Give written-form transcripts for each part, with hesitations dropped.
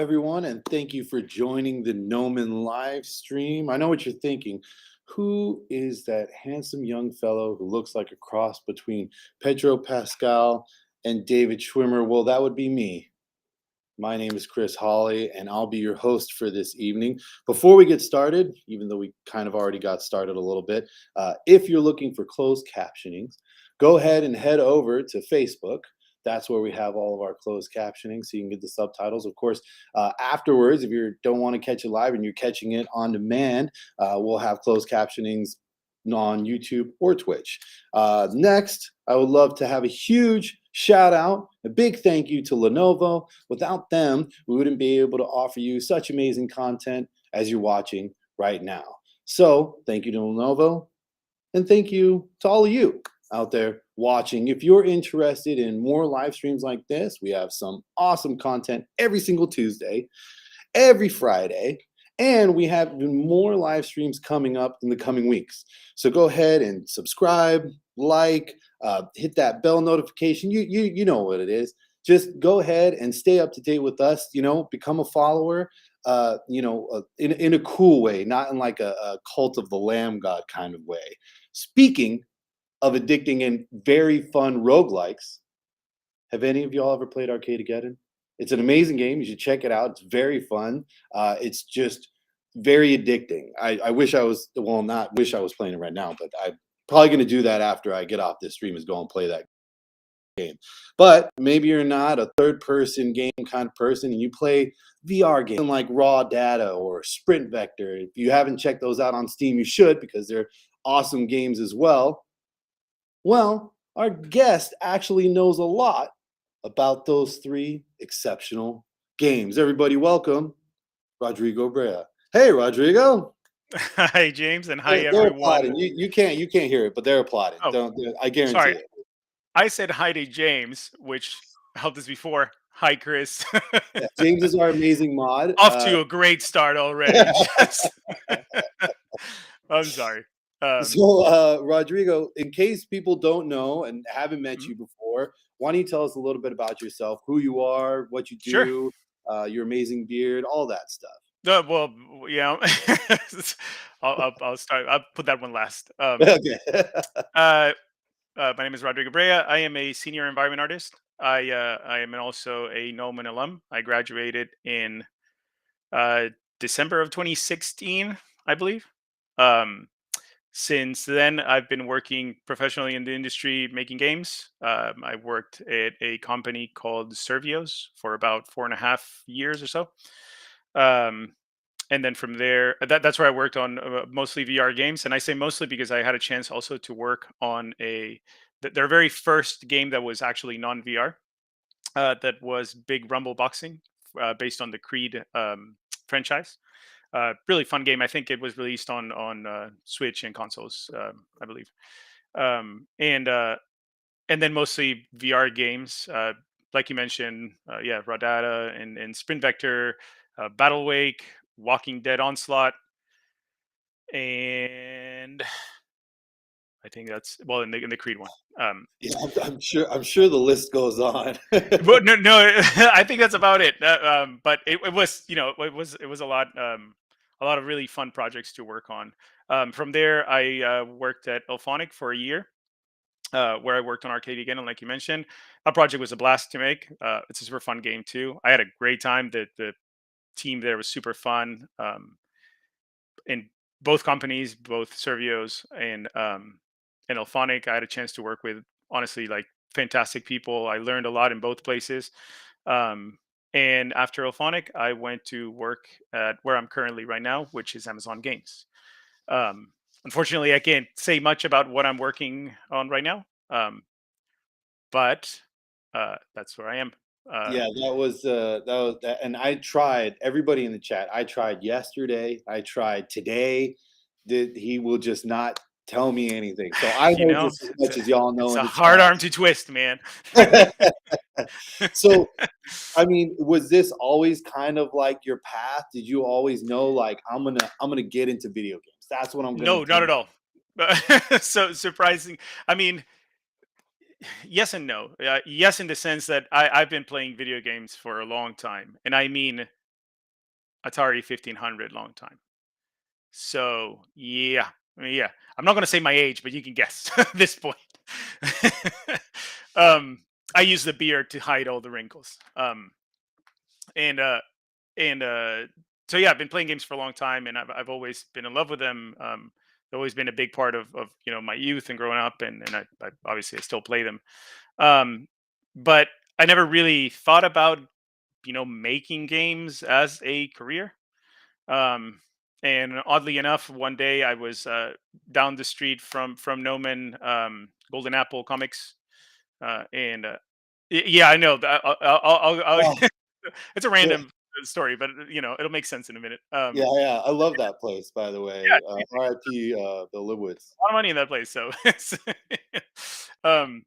everyone, and thank you for joining the Noman live stream. I know what you're thinking. Who is that handsome young fellow who looks like a cross between Pedro Pascal and David Schwimmer? Well, that would be me. My name is Chris Hawley, and I'll be your host for this evening. Before we get started, even though we kind of already got started a little bit, if you're looking for closed captionings, go ahead and head over to Facebook. That's where we have all of our closed captioning, so you can get the subtitles. Of course, afterwards, if you don't want to catch it live and you're catching it on demand, we'll have closed captionings on YouTube or Twitch. Next, I would love to have a huge shout out, a big thank you to Lenovo. Without them, we wouldn't be able to offer you such amazing content as you're watching right now. So thank you to Lenovo, and thank you to all of you out there watching. If you're interested in more live streams like this, we have some awesome content every single Tuesday, every Friday, and we have even more live streams coming up in the coming weeks. So go ahead and subscribe, like, hit that bell notification. You know what it is. Just go ahead and stay up to date with us. Become a follower. In a cool way, not in like a cult of the lamb god kind of way. Speaking of addicting and very fun roguelikes, have any of y'all ever played Arcadegeddon? It's an amazing game. You should check it out. It's very fun. It's just very addicting. I wish I was, well, not wish I was playing it right now, but I'm probably going to do that after I get off this stream, is go and play that game. But maybe you're not a third-person game kind of person and you play VR games like Raw Data or Sprint Vector. If you haven't checked those out on Steam, you should, because they're awesome games as well. Well, our guest actually knows a lot about those three exceptional games. Everybody welcome Rodrigo Brea. Hey, Rodrigo. Hi, James, and hi, They're everyone. applauding. You can't hear it, but they're applauding. Oh, I guarantee sorry. it. I said hi to James, which helped us before. Hi, Chris. Yeah, James is our amazing mod. Off to a great start already. I'm sorry. Rodrigo, in case people don't know and haven't met you before, why don't you tell us a little bit about yourself, who you are, what you Sure. do, your amazing beard, all that stuff. Well, yeah. I'll start. I'll put that one last. Okay. My name is Rodrigo Brea. I am a senior environment artist. I am also a Noman alum. I graduated in December of 2016, I believe. Since then, I've been working professionally in the industry making games. I worked at a company called Servios for about 4.5 years or so. And then from there, that's where I worked on mostly VR games. And I say mostly because I had a chance also to work on their very first game that was actually non-VR. That was Big Rumble Boxing, based on the Creed franchise. Really fun game. I think it was released on Switch and consoles, I believe. And then mostly VR games, like you mentioned. Raw Data and Sprint Vector, Battle Wake, Walking Dead Onslaught, and I think that's in the Creed one. Yeah, I'm sure the list goes on. But no, I think that's about it. But it was, it was a lot of really fun projects to work on. From there, I worked at Elphonic for a year, where I worked on Arcadegeddon, like you mentioned. That project was a blast to make. It's a super fun game too. I had a great time. The team there was super fun. In both companies, both Servios and Elphonic, I had a chance to work with, honestly, like, fantastic people. I learned a lot in both places. And after Elphonic, I went to work at where I'm currently right now, which is Amazon Games. Unfortunately, I can't say much about what I'm working on right now, but that's where I am. Yeah, and I tried. Everybody in the chat, I tried yesterday. I tried today. He will just not tell me anything. So I know just as much as y'all know it's in a the hard chat. arm to twist, man. So, I mean, was this always kind of like your path? Did you always know, like, I'm gonna get into video games? That's what I'm gonna No, do. not at all. So surprising. I mean, yes and no. Yes, in the sense that I've been playing video games for a long time, and I mean Atari 1500 long time. So yeah, yeah. I'm not gonna say my age, but you can guess at this point. um, I use the beard to hide all the wrinkles. And and so yeah, I've been playing games for a long time, and I've always been in love with them. They've always been a big part of my youth and growing up, and I obviously I still play them. Um, but I never really thought about making games as a career. Um, and oddly enough, one day I was down the street from Noman, Golden Apple Comics, and yeah, I know that Oh, it's a yeah, random story, but it'll make sense in a minute. yeah, yeah. I love that place, by the Yeah, way. R.I.P. Bill Lewis. a lot of money in that place. So, um,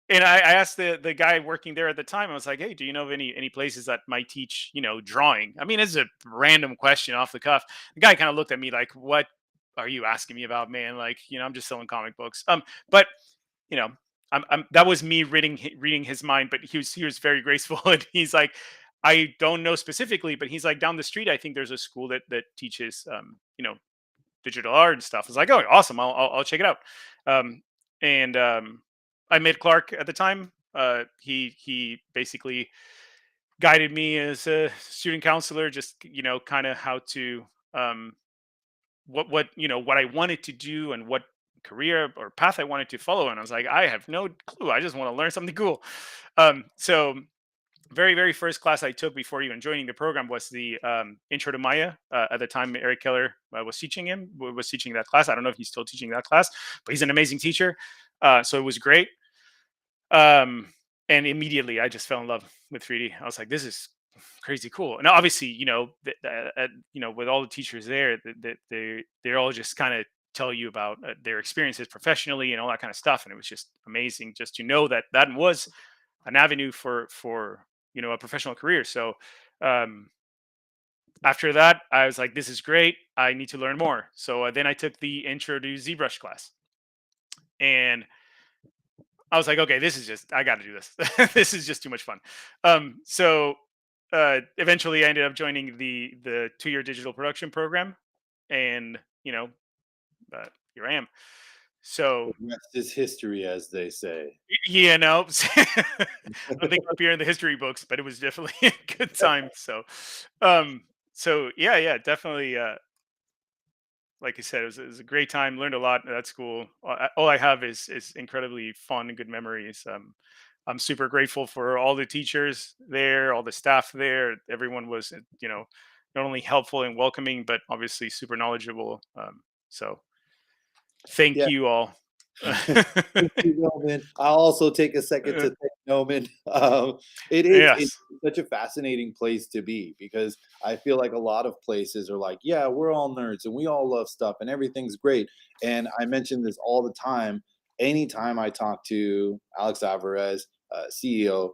and I asked the guy working there at the time. I was like, "Hey, do you know of any places that might teach drawing?" I mean, it's a random question off the cuff. The guy kind of looked at me like, "What are you asking me about, man? Like, I'm just selling comic books." But you know, that was me reading his mind. But he was very graceful, and he's like, "I don't know specifically, but he's like down the street. I think there's a school that teaches digital art and stuff." I was like, "Oh, awesome! I'll check it out." Um, and I met Clark at the time. He basically guided me as a student counselor, just kind of how to um, what I wanted to do and what career or path I wanted to follow. And I was like, I have no clue. I just want to learn something cool. So very first class I took before even joining the program was the Intro to Maya. At the time, Eric Keller was teaching that class. I don't know if he's still teaching that class, but he's an amazing teacher. So it was great. Um, and immediately I just fell in love with 3D. I was like, this is crazy cool. And obviously, with all the teachers there, they're all just kind of tell you about their experiences professionally and all that kind of stuff. And it was just amazing just to know that that was an avenue for a professional career. So um, after that, I was like, this is great. I need to learn more. So then I took the intro to ZBrush class, and I was like, okay, this is just I got to do this. This is just too much fun. So eventually, I ended up joining the 2-year digital production program, and here I am. So The rest is history, as they say. yeah, no, I don't think I'll appear in the history books, but it was definitely a good time. Um, so yeah, definitely. Like I said, it was a great time. Learned a lot at school. All I have is incredibly fun and good memories. I'm super grateful for all the teachers there, all the staff there. Everyone was, not only helpful and welcoming, but obviously super knowledgeable. So thank Yeah. you all. Thank you, Norman. I'll also take a second Uh, to thank Norman. It's yes, such a fascinating place to be because I feel like a lot of places are like, yeah, we're all nerds and we all love stuff and everything's great. And I mention this all the time. Anytime I talk to Alex Alvarez, CEO,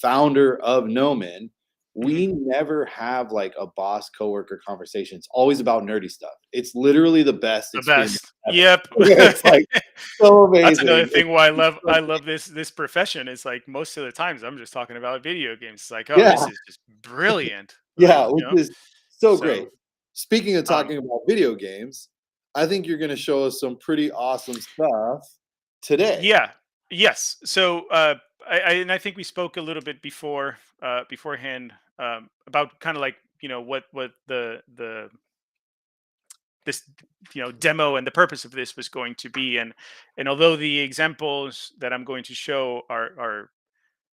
founder of Noman, mhm, we never have like a boss coworker conversation. It's always about nerdy stuff. It's literally the best the experience best. ever. Yep. It's like so That's another amazing. thing why I love this profession. Is like most of the times I'm just talking about video games. It's like, oh, Yeah, this is just brilliant. yeah, which is so So great. Speaking of um talking about video games, I think you're gonna show us some pretty awesome stuff today. yeah, yes. So I think we spoke a little bit beforehand about kind of like what the this demo and the purpose of this was going to be, and although the examples that I'm going to show are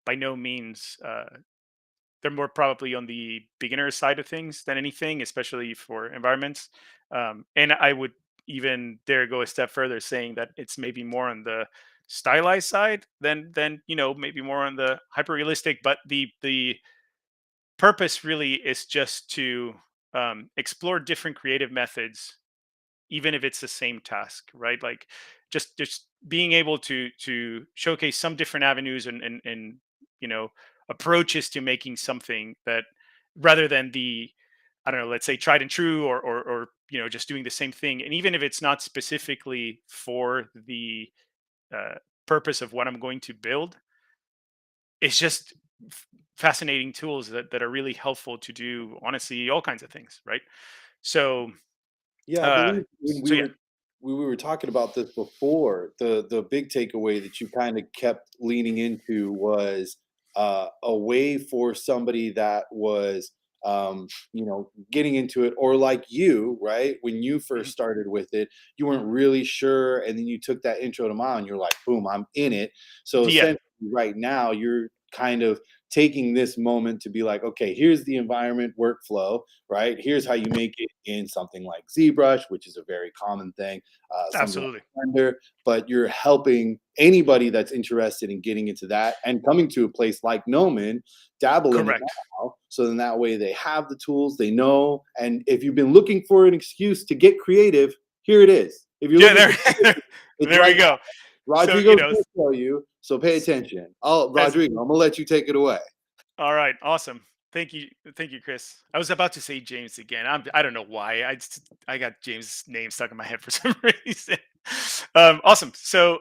by no means they're more probably on the beginner side of things than anything, especially for environments. And I would even dare go a step further, saying that it's maybe more on the stylized side than maybe more on the hyper realistic. But the purpose really is just to explore different creative methods, even if it's the same task, right? Like just being able to showcase some different avenues and approaches to making something that, rather than the, I don't know, let's say tried and true, or just doing the same thing. And even if it's not specifically for the uh, purpose of what I'm going to build, it's just fascinating tools that are really helpful to do honestly all kinds of things, right? So Yeah, I uh believe when so yeah. we were talking about this before, the big takeaway that you kind of kept leaning into was a way for somebody that was getting into it, or like you, right? When you Mhm. first started with it, you weren't really sure, and then you took that intro to mine, you're like, boom, I'm in it. So Yeah, essentially right now you're kind of taking this moment to be like, okay, here's the environment workflow, right? Here's how you make it in something like ZBrush, which is a very common thing, something absolutely. like Blender, but you're helping anybody that's interested in getting into that and coming to a place like Noman, dabble in it Correct. now. So then that way they have the tools, they know. And if you've been looking for an excuse to get creative, here it is. If you're Yeah, looking there for creative, it's there we right now. go. So, Rodrigo's going to show you. So pay s- attention. Oh, as Rodrigo, I'm going to let you take it away. all right, awesome. Thank you, Chris. I was about to say James again. I don't know why. I got James' name stuck in my head for some reason. Awesome. So,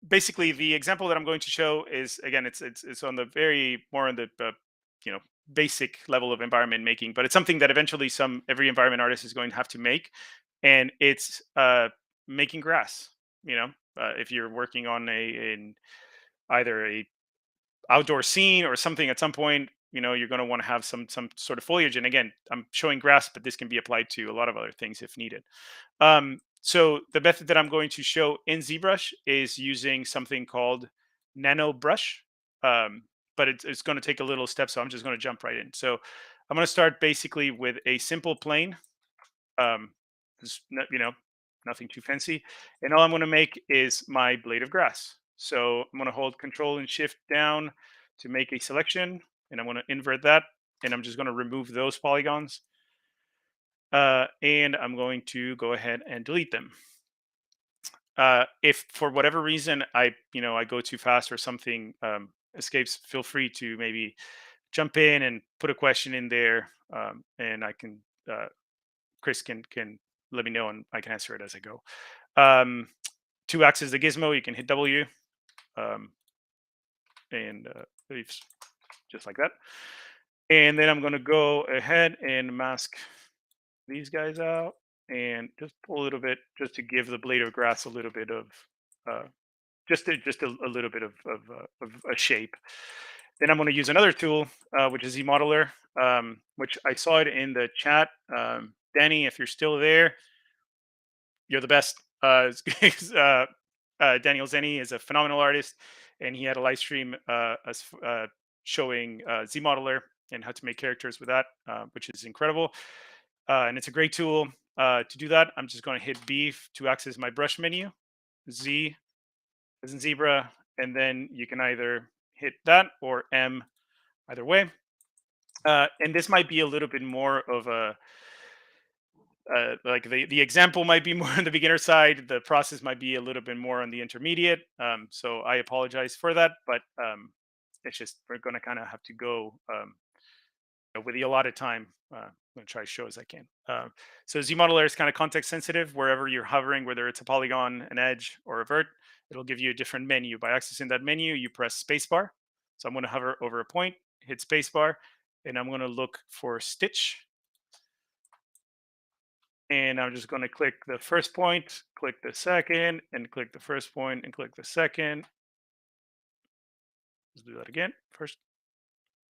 basically, the example that I'm going to show is, again, it's on the very more on the you know basic level of environment making, but it's something that eventually some every environment artist is going to have to make, and it's making grass. You know, if you're working on in either a outdoor scene or something at some point, you're going to want to have some sort of foliage. And again, I'm showing grass, but this can be applied to a lot of other things if needed. So the method that I'm going to show in ZBrush is using something called Nano brush. um, but it's going to take a little step, so I'm just going to jump right in. So I'm going to start basically with a simple plane. um, Nothing too fancy. And all I'm going to make is my blade of grass. So I'm going to hold Control and Shift down to make a selection, and I'm going to invert that, and I'm just going to remove those polygons, and I'm going to go ahead and delete them. If for whatever reason I go too fast or something escapes, feel free to maybe jump in and put a question in there, and I can Chris can let me know and I can answer it as I go. Um, to access the gizmo, you can hit W, um, and leaves just like that. And then I'm going to go ahead and mask these guys out and just pull a little bit just to give the blade of grass a little bit of uh, a little bit of a shape. Then I'm going to use another tool, which is eModeler, which I saw it in the chat. Danny, if you're still there, you're the best. Daniel Zenny is a phenomenal artist, and he had a live stream showing ZModeler and how to make characters with that, which is incredible. And it's a great tool to do that. I'm just going to hit B to access my brush menu, Z as in zebra, and then you can either hit that or M, either way. And this might be a little bit more of a like the example might be more on the beginner side. The process might be a little bit more on the intermediate. So I apologize for that, but it's just we're going to kind of have to go with the allotted time. I'm going to try to show as I can. So ZModeler is kind of context sensitive. Wherever you're hovering, whether it's a polygon, an edge, or a vert, it'll give you a different menu. By accessing that menu, you press spacebar. So I'm going to hover over a point, hit spacebar, and I'm going to look for stitch. And I'm just going to click the first point, click the second, and click the first point, and click the second. Let's do that again. First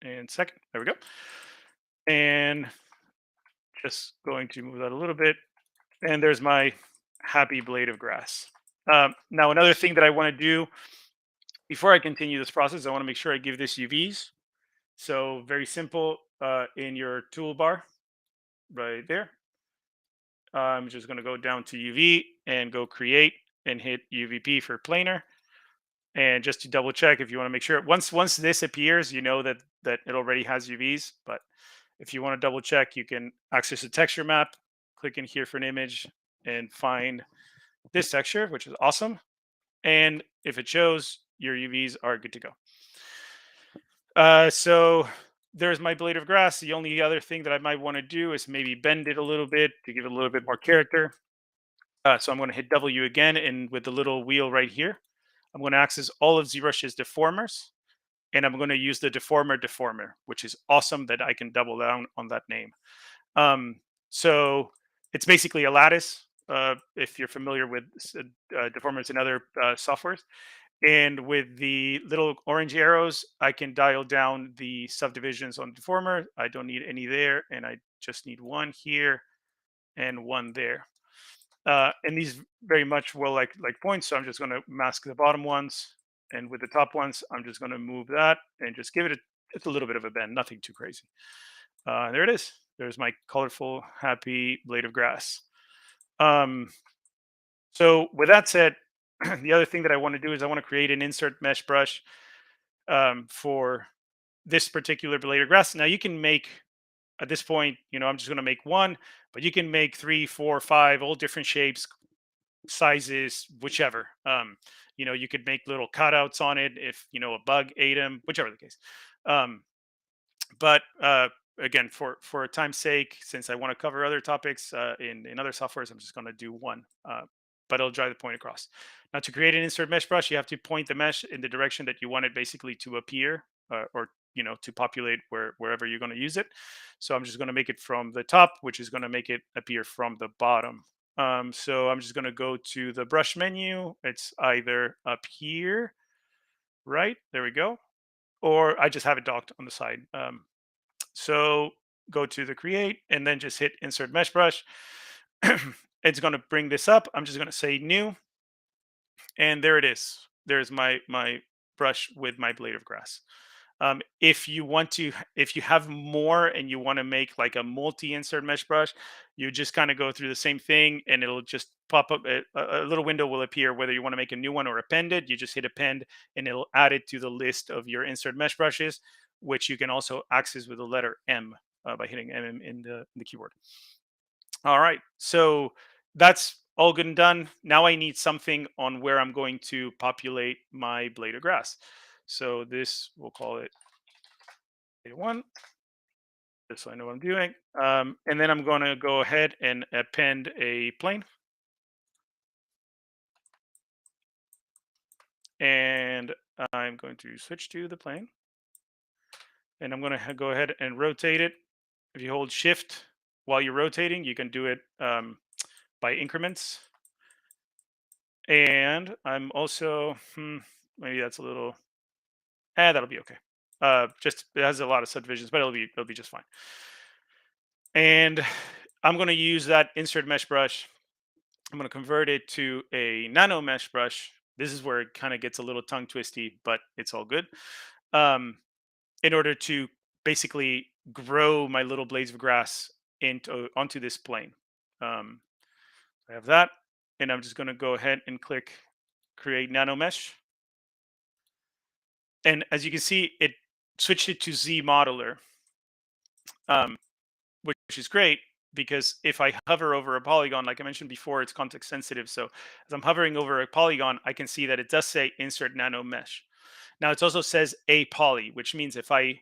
and second. There we go. And just going to move that a little bit. And there's my happy blade of grass. Now, another thing that I want to do before I continue this process, I want to make sure I give this UVs. So very simple, in your toolbar right there. I'm just going to go down to UV and go create and hit UVP for planar. And just to double check, if you want to make sure, once this appears, you know that it already has UVs. But if you want to double check, you can access the texture map, click in here for an image, and find this texture, which is awesome. And if it shows, your UVs are good to go. So there's my blade of grass. The only other thing that I might want to do is maybe bend it a little bit to give it a little bit more character. So I'm going to hit W again, and with the little wheel right here, I'm going to access all of ZBrush's deformers. and I'm going to use the deformer, which is awesome that I can double down on that name. Um, so it's basically a lattice. If you're familiar with deformers and other softwares, and with the little orange arrows, I can dial down the subdivisions on deformer. I don't need any there, and I just need one here and one there. And these very much will like points. So I'm just going to mask the bottom ones, and with the top ones, I'm just going to move that and just give it just a little bit of a bend, nothing too crazy. There it is. There's my colorful, happy blade of grass. Um, so with that said, the other thing that I want to do is I want to create an insert mesh brush for this particular blade of grass. Now you can make at this point, I'm just going to make one, but you can make three, four, five, all different shapes, sizes, whichever. You could make little cutouts on it if a bug ate them, whichever the case. Um, but again, for time's sake, since I want to cover other topics in other softwares, I'm just going to do one. But it'll drive the point across. Now, to create an insert mesh brush, you have to point the mesh in the direction that you want it basically to appear, or to populate wherever you're going to use it. So I'm just going to make it from the top, which is going to make it appear from the bottom. So I'm just going to go to the brush menu. It's either up here, right? There we go. Or I just have it docked on the side. So go to the create and then just hit insert mesh brush. It's going to bring this up. I'm just going to say new, and there it is. There's my brush with my blade of grass. If you have more and you want to make like a multi-insert mesh brush, you just kind of go through the same thing, and it'll just pop up. A little window will appear whether you want to make a new one or append it. You just hit append, and it'll add it to the list of your insert mesh brushes, which you can also access with the letter M by hitting M in the keyboard. All right, so that's all good and done. Now I need something on where I'm going to populate my blade of grass. So this, we'll call it one, just so I know what I'm doing. And then I'm going to go ahead and append a plane. And I'm going to switch to the plane. And I'm going to go ahead and rotate it. If you hold shift while you're rotating, you can do it by increments. And I'm also, maybe that's a little, that'll be okay. Just it has a lot of subdivisions, but it'll be just fine. And I'm going to use that insert mesh brush. I'm going to convert it to a nano mesh brush. This is where it kind of gets a little tongue twisty, but it's all good. In order to basically grow my little blades of grass onto this plane. I have that, and I'm just going to go ahead and click create nano mesh. And as you can see, it switched it to Z modeler, which is great because if I hover over a polygon, like I mentioned before, it's context sensitive. So as I'm hovering over a polygon, I can see that it does say insert nano mesh. Now it also says a poly, which means if I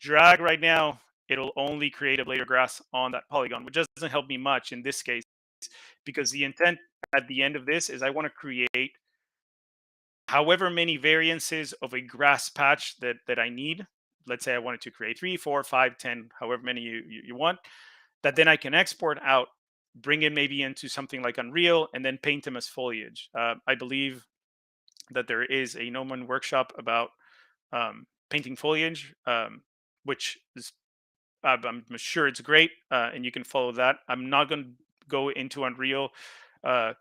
drag right now, it'll only create a blade of grass on that polygon, which doesn't help me much in this case, because the intent at the end of this is I want to create however many variances of a grass patch that I need. Let's say I wanted to create 3, 4, 5, 10, however many you want, that then I can export out, bring it maybe into something like Unreal, and then paint them as foliage. I believe that there is a Gnomon workshop about painting foliage, which is I'm sure it's great, and you can follow that. I'm not going to go into Unreal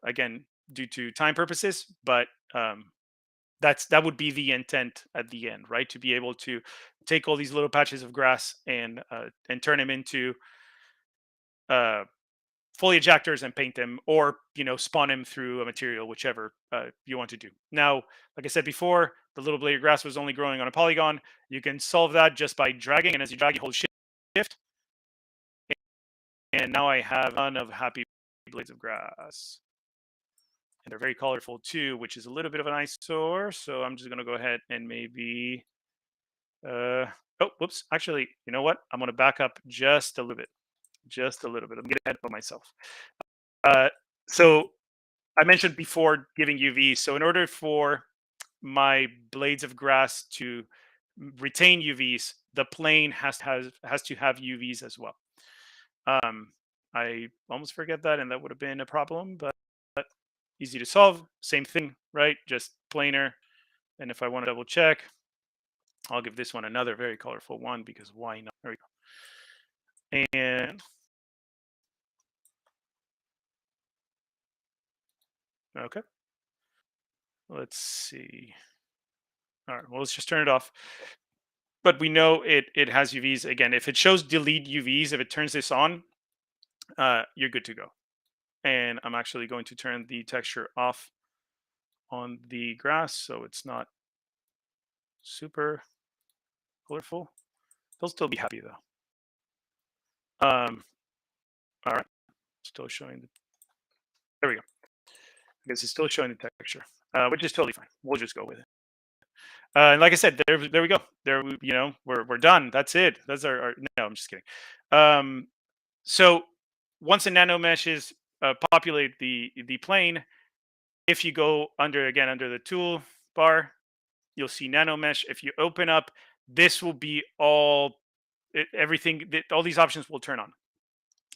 again due to time purposes, but that would be the intent at the end, right? To be able to take all these little patches of grass and turn them into uh, foliage actors and paint them, or spawn them through a material, whichever you want to do. Now, like I said before, the little blade of grass was only growing on a polygon. You can solve that just by dragging, and as you drag, you hold shift, and now I have a ton of happy blades of grass. And they're very colorful too, which is a little bit of an eyesore. So I'm just going to go ahead and maybe, oh, whoops. Actually, you know what? I'm going to back up just a little bit. Just a little bit. I'm getting ahead of myself. So I mentioned before giving UV. So in order for my blades of grass to retain UVs, the plane has to have UVs as well. Um, I almost forget that, and that would have been a problem, but easy to solve. Same thing, right? Just planar. And if I want to double check, I'll give this one another very colorful one because why not? There we go. And okay, let's see. All right, well, let's just turn it off. But we know it has UVs. Again, if it shows delete UVs, if it turns this on, you're good to go. And I'm actually going to turn the texture off on the grass so it's not super colorful. They'll still be happy though. All right, still showing the. There we go. I guess it's still showing the texture, which is totally fine. We'll just go with it. And like I said, there we go. We're done. That's it. That's our no. I'm just kidding. Um, so once the nano meshes populate the plane, if you go under the tool bar, you'll see nano mesh. If you open up, this will be everything. All these options will turn on,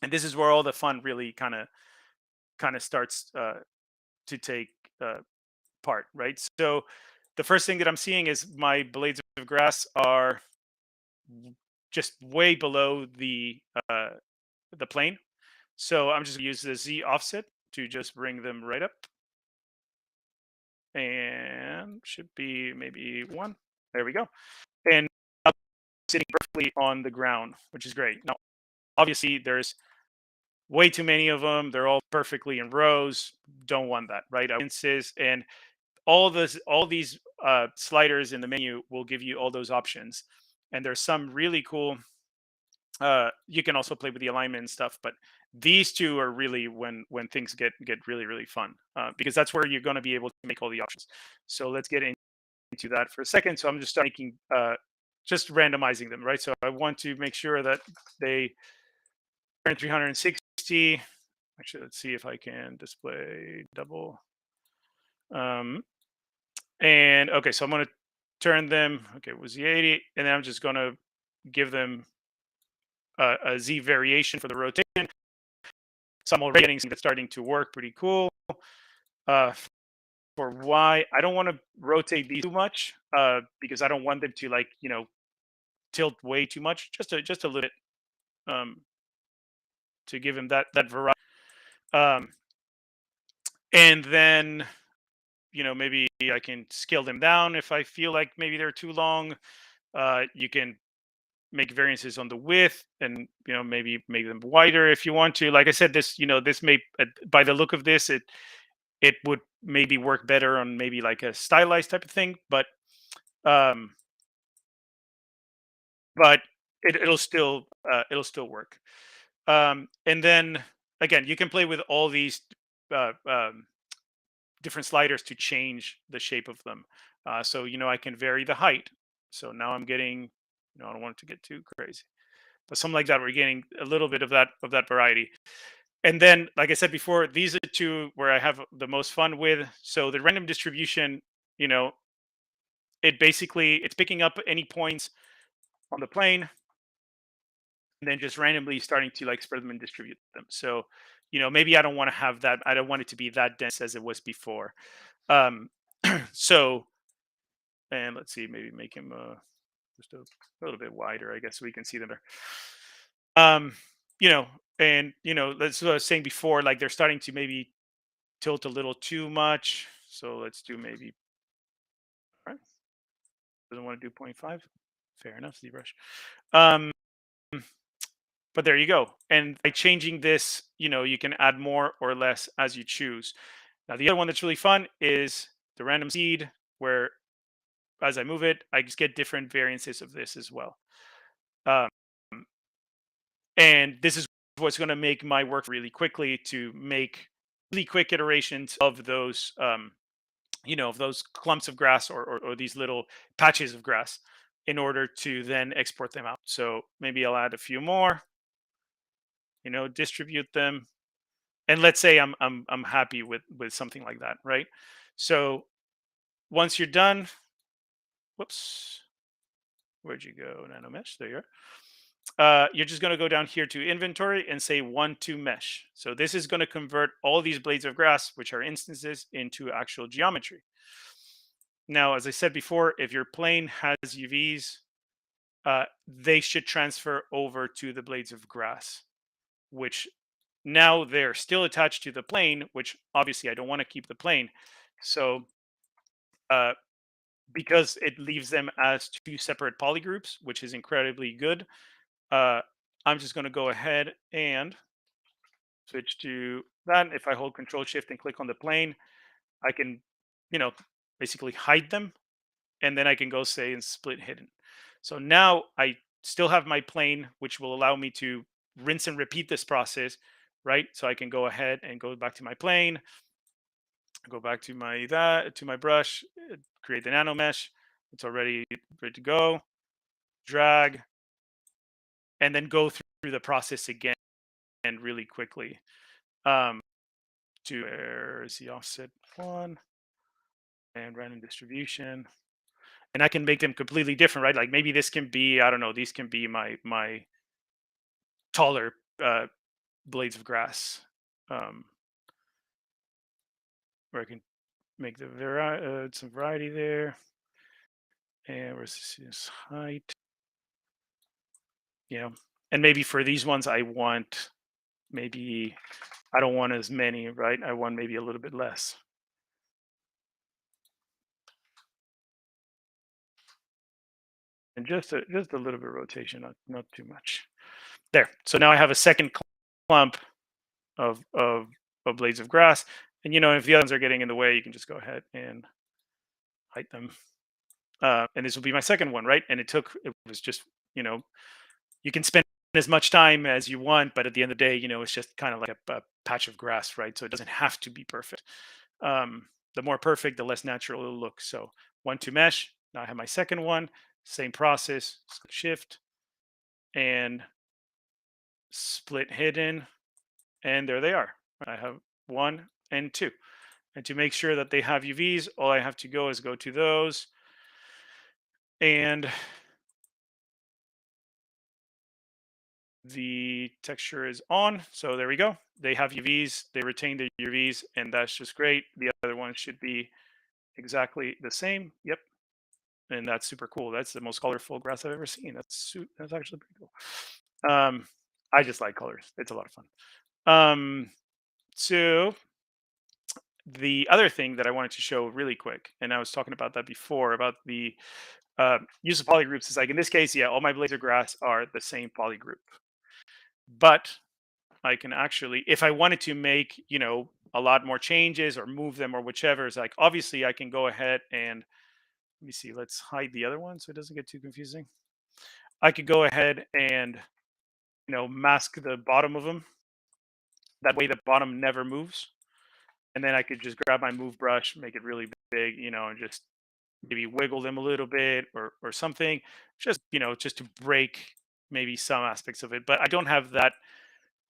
and this is where all the fun really kind of starts to take part, right? So the first thing that I'm seeing is my blades of grass are just way below uh, the plane. So I'm just gonna use the Z offset to just bring them right up, and should be maybe one. There we go. And I'm sitting perfectly on the ground, which is great. Now, obviously, there's way too many of them. They're all perfectly in rows. Don't want that, right? And all these sliders in the menu will give you all those options. And there's some really cool. You can also play with the alignment and stuff, but these two are really when things get really really fun because that's where you're going to be able to make all the options. So let's get into that for a second. So I'm just making just randomizing them, right? So I want to make sure that they turn 360. Actually, let's see if I can display double. Um, and okay, so I'm going to turn them. Okay, it was the 80, and then I'm just going to give them a Z variation for the rotation. So I'm already getting something that's starting to work pretty cool. Uh, for Y, I don't want to rotate these too much because I don't want them to tilt way too much. Just a little bit to give him that variety. Um, and then maybe I can scale them down if I feel like maybe they're too long. You can make variances on the width and maybe make them wider if you want to. Like I said, this may by the look of this it would maybe work better on maybe like a stylized type of thing, um but it'll still work. And then again, you can play with all these uh, um, different sliders to change the shape of them. So I can vary the height. So now I'm getting, I don't want it to get too crazy, but something like that. We're getting a little bit of that variety. And then, like I said before, these are two where I have the most fun with. So the random distribution, you know, it's picking up any points on the plane and then just randomly starting to like spread them and distribute them. So, maybe I don't want to have that. I don't want it to be that dense as it was before. Um, so, and let's see, maybe make him just a little bit wider, I guess, so we can see them there. Um, you know, and that's what I was saying before. Like they're starting to maybe tilt a little too much. So let's do maybe. All right, doesn't want to do zero point 0.5. Fair enough, ZBrush. Um, but there you go. And by changing this, you can add more or less as you choose. Now, the other one that's really fun is the random seed, where as I move it, I just get different variances of this as well. Um, and this is what's going to make my work really quickly to make really quick iterations of those, of those clumps of grass or these little patches of grass in order to then export them out. So maybe I'll add a few more, distribute them, and let's say I'm happy with something like that, right? So once you're done, whoops. Where'd you go? Nano mesh. There you are. You're just going to go down here to inventory and say 1 to mesh. So this is going to convert all these blades of grass, which are instances, into actual geometry. Now, as I said before, if your plane has UVs, they should transfer over to the blades of grass, which now they're still attached to the plane, which obviously I don't want to keep the plane. So uh, because it leaves them as 2 separate polygroups, which is incredibly good, uh, I'm just going to go ahead and switch to that. If I hold Control Shift and click on the plane, I can, you know, basically hide them, and then I can go say and split hidden. So now I still have my plane, which will allow me to rinse and repeat this process, right? So I can go ahead and go back to my plane, go back to my brush, create the nano mesh. It's already ready to go. Drag, and then go through the process again and really quickly. Um, to where's the offset one and random distribution, and I can make them completely different, right? Like maybe this can be, I don't know, these can be my taller blades of grass, um, where I can make the some variety there. And where's this height? You know, and maybe for these ones, I want maybe I don't want as many, right? I want maybe a little bit less. And just a little bit of rotation, not too much. There. So now I have a second clump of blades of grass. And if the others are getting in the way, you can just go ahead and hide them. And this will be my second one, right? And it was just, you can spend as much time as you want, but at the end of the day, it's just kind of like a patch of grass, right? So it doesn't have to be perfect. The more perfect, the less natural it'll look. So 1 to mesh. Now I have my second one, same process, shift and split hidden. And there they are. I have 1 and 2. And to make sure that they have UVs, all I have to go is go to those and the texture is on. So there we go. They have UVs, they retain the UVs, and that's just great. The other one should be exactly the same. Yep. And that's super cool. That's the most colorful grass I've ever seen. That's actually pretty cool. I just like colors. It's a lot of fun. So the other thing that I wanted to show really quick, and I was talking about that before about the use of polygroups, is like in this case, yeah, all my blades of grass are the same polygroup, but I can actually, if I wanted to make, a lot more changes or move them or whichever, is like obviously I can go ahead and let me see, let's hide the other one so it doesn't get too confusing. I could go ahead and mask the bottom of them. That way the bottom never moves. And then I could just grab my move brush, make it really big, and just maybe wiggle them a little bit or something, just to break maybe some aspects of it. But I don't have that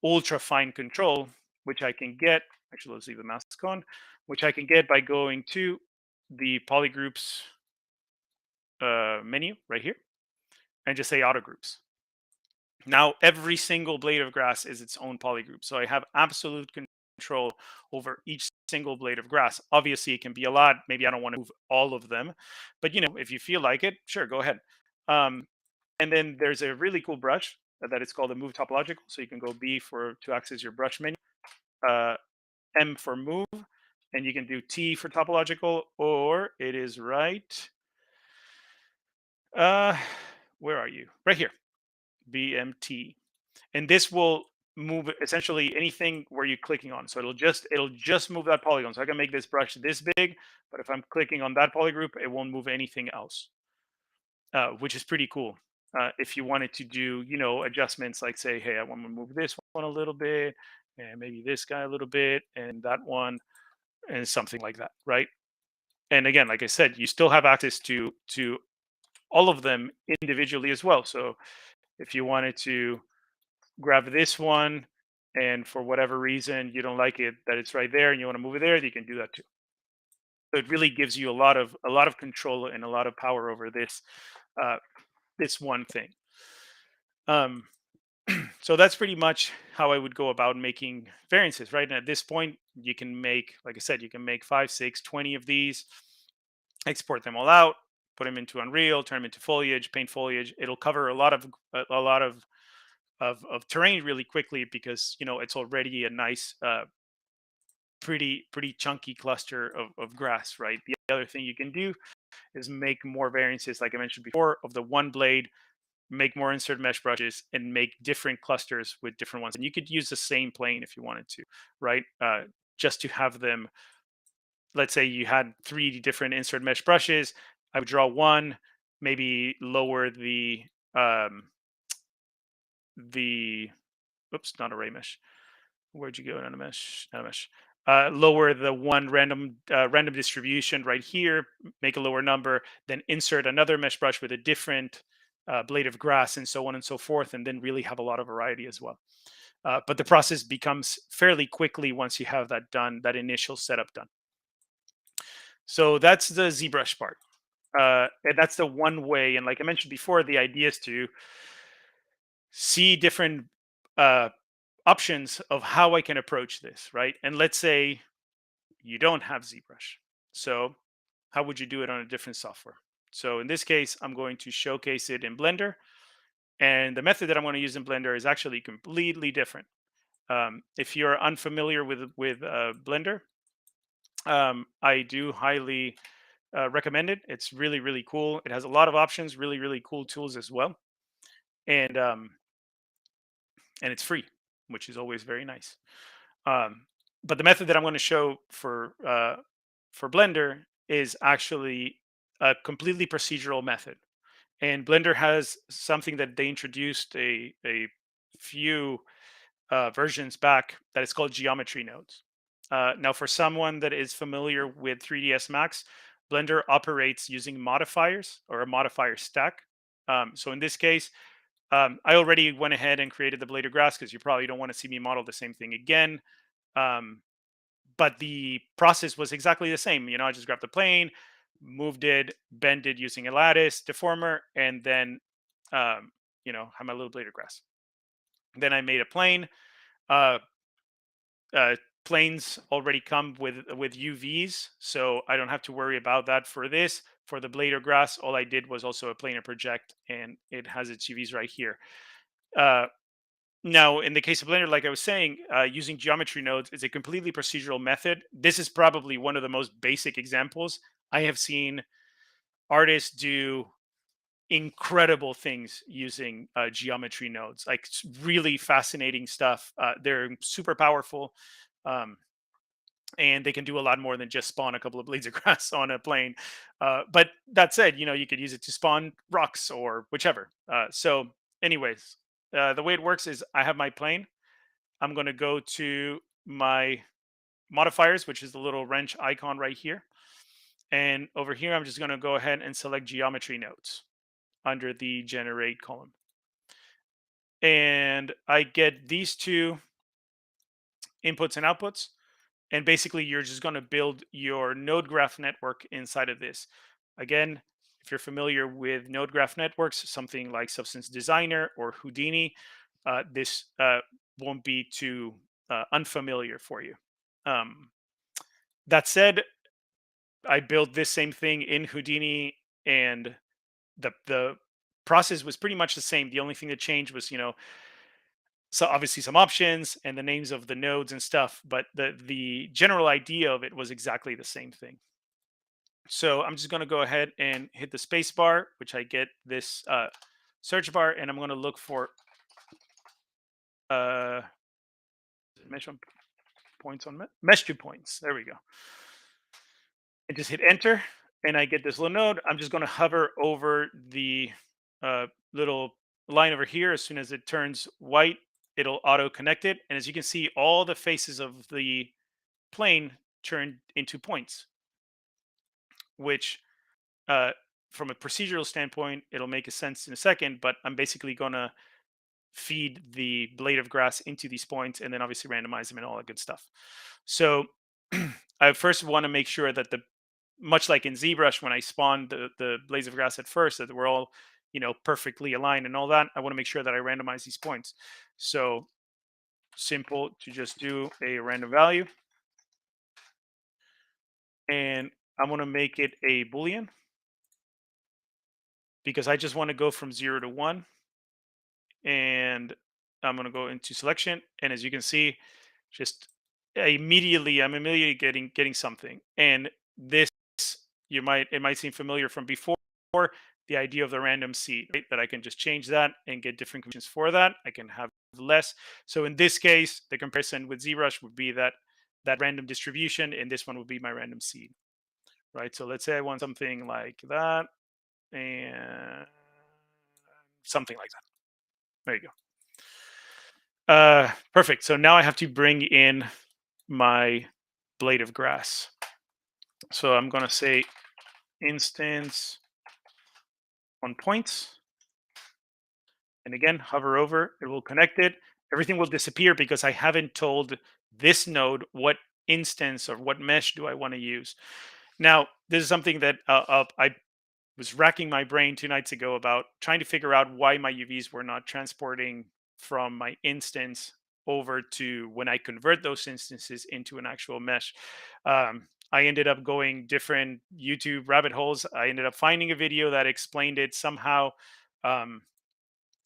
ultra fine control, which I can get. Actually, let's leave the mask on, which I can get by going to the polygroups menu right here and just say auto groups. Now, every single blade of grass is its own polygroup. So I have absolute control over each single blade of grass. Obviously, it can be a lot. Maybe I don't want to move all of them. But, if you feel like it, sure, go ahead. Um, and then there's a really cool brush that is called a move topological. So you can go B to access your brush menu, M for move, and you can do T for topological, or it is right. Uh, where are you? Right here. BMT, and this will move essentially anything where you're clicking on. So it'll just move that polygon. So I can make this brush this big, but if I'm clicking on that polygroup, it won't move anything else, which is pretty cool. If you wanted to do, adjustments like say, hey, I want to move this one a little bit, and maybe this guy a little bit, and that one, and something like that, right? And again, like I said, you still have access to all of them individually as well. So if you wanted to grab this one and for whatever reason you don't like it that it's right there and you want to move it there, you can do that too. So it really gives you a lot of control and a lot of power over this. this one thing. Um, so that's pretty much how I would go about making variances, right? And at this point, you can make, like I said, you can make 5, 6, 20 of these, export them all out, put them into Unreal, turn them into foliage, paint foliage. It'll cover a lot of terrain really quickly because it's already a nice, pretty chunky cluster of grass, right? The other thing you can do is make more variances, like I mentioned before, of the one blade, make more insert mesh brushes, and make different clusters with different ones. And you could use the same plane if you wanted to, right? Just to have them, let's say you had three different insert mesh brushes. I would draw one, maybe lower um, the, oops, not array mesh. Where'd you go? Not a mesh, not a mesh. Lower the one random distribution right here, make a lower number, then insert another mesh brush with a different blade of grass, and so on and so forth, and then really have a lot of variety as well. But the process becomes fairly quickly once you have that done, that initial setup done. So that's the ZBrush part. And that's the one way. And like I mentioned before, the idea is to see different uh, options of how I can approach this, right? And let's say you don't have ZBrush. So how would you do it on a different software? So in this case, I'm going to showcase it in Blender. And the method that I'm going to use in Blender is actually completely different. If you're unfamiliar with Blender, I do highly recommend it. It's really, really cool. It has a lot of options, really, really cool tools as well. And and it's free, which is always very nice. Um, but the method that I'm going to show for Blender is actually a completely procedural method. And Blender has something that they introduced a few versions back that is called geometry nodes. Now, for someone that is familiar with 3ds Max, Blender operates using modifiers or a modifier stack. So in this case, I already went ahead and created the blade of grass because you probably don't want to see me model the same thing again. Um, but the process was exactly the same. I just grabbed the plane, moved it, bent it using a lattice deformer, and then, have my little blade of grass. Then I made a plane. Uh, Planes already come with UVs, so I don't have to worry about that for this. For the blade of grass, all I did was also a planar project, and it has its UVs right here. Uh, Now, in the case of Blender, like I was saying, using geometry nodes is a completely procedural method. This is probably one of the most basic examples. I have seen artists do incredible things using geometry nodes, like really fascinating stuff. They're super powerful, um, and they can do a lot more than just spawn a couple of blades of grass on a plane. But that said, you could use it to spawn rocks or whichever. Anyways, the way it works is I have my plane. I'm going to go to my modifiers, which is the little wrench icon right here. And over here, I'm just going to go ahead and select geometry nodes under the generate column. And I get these two inputs and outputs. And basically, you're just going to build your node graph network inside of this. Again, if you're familiar with node graph networks, something like Substance Designer or Houdini, this won't be too unfamiliar for you. Um, that said, I built this same thing in Houdini, and the process was pretty much the same. The only thing that changed was, so obviously some options and the names of the nodes and stuff, but the general idea of it was exactly the same thing. So I'm just going to go ahead and hit the space bar, which I get this search bar, and I'm going to look for uh, mesh on points on mesh 2 points. There we go. And just hit enter, and I get this little node. I'm just going to hover over the little line over here. As soon as it turns white, it'll auto connect it. And as you can see, all the faces of the plane turn into points, which uh, from a procedural standpoint, it'll make a sense in a second, but I'm basically going to feed the blade of grass into these points and then obviously randomize them and all that good stuff. So I first want to make sure that much like in ZBrush, when I spawned the blades of grass at first, that we're all, perfectly aligned and all that. I want to make sure that I randomize these points. So simple to just do a random value, and I'm going to make it a Boolean because I just want to go from 0 to 1. And I'm going to go into selection. And as you can see, just I'm immediately getting something. And this, it might seem familiar from before, the idea of the random seed, right? That I can just change that and get different conditions for that. I can have less. So in this case, the comparison with ZBrush would be that random distribution, and this one would be my random seed, right? So let's say I want something like that and something like that. There you go. Perfect. So now I have to bring in my blade of grass. So I'm going to say instance on points. And again, hover over, it will connect it. Everything will disappear because I haven't told this node what instance or what mesh do I want to use. Now, this is something that I was racking my brain 2 nights ago about trying to figure out why my UVs were not transporting from my instance over to when I convert those instances into an actual mesh. I ended up going different YouTube rabbit holes. I ended up finding a video that explained it somehow. Um,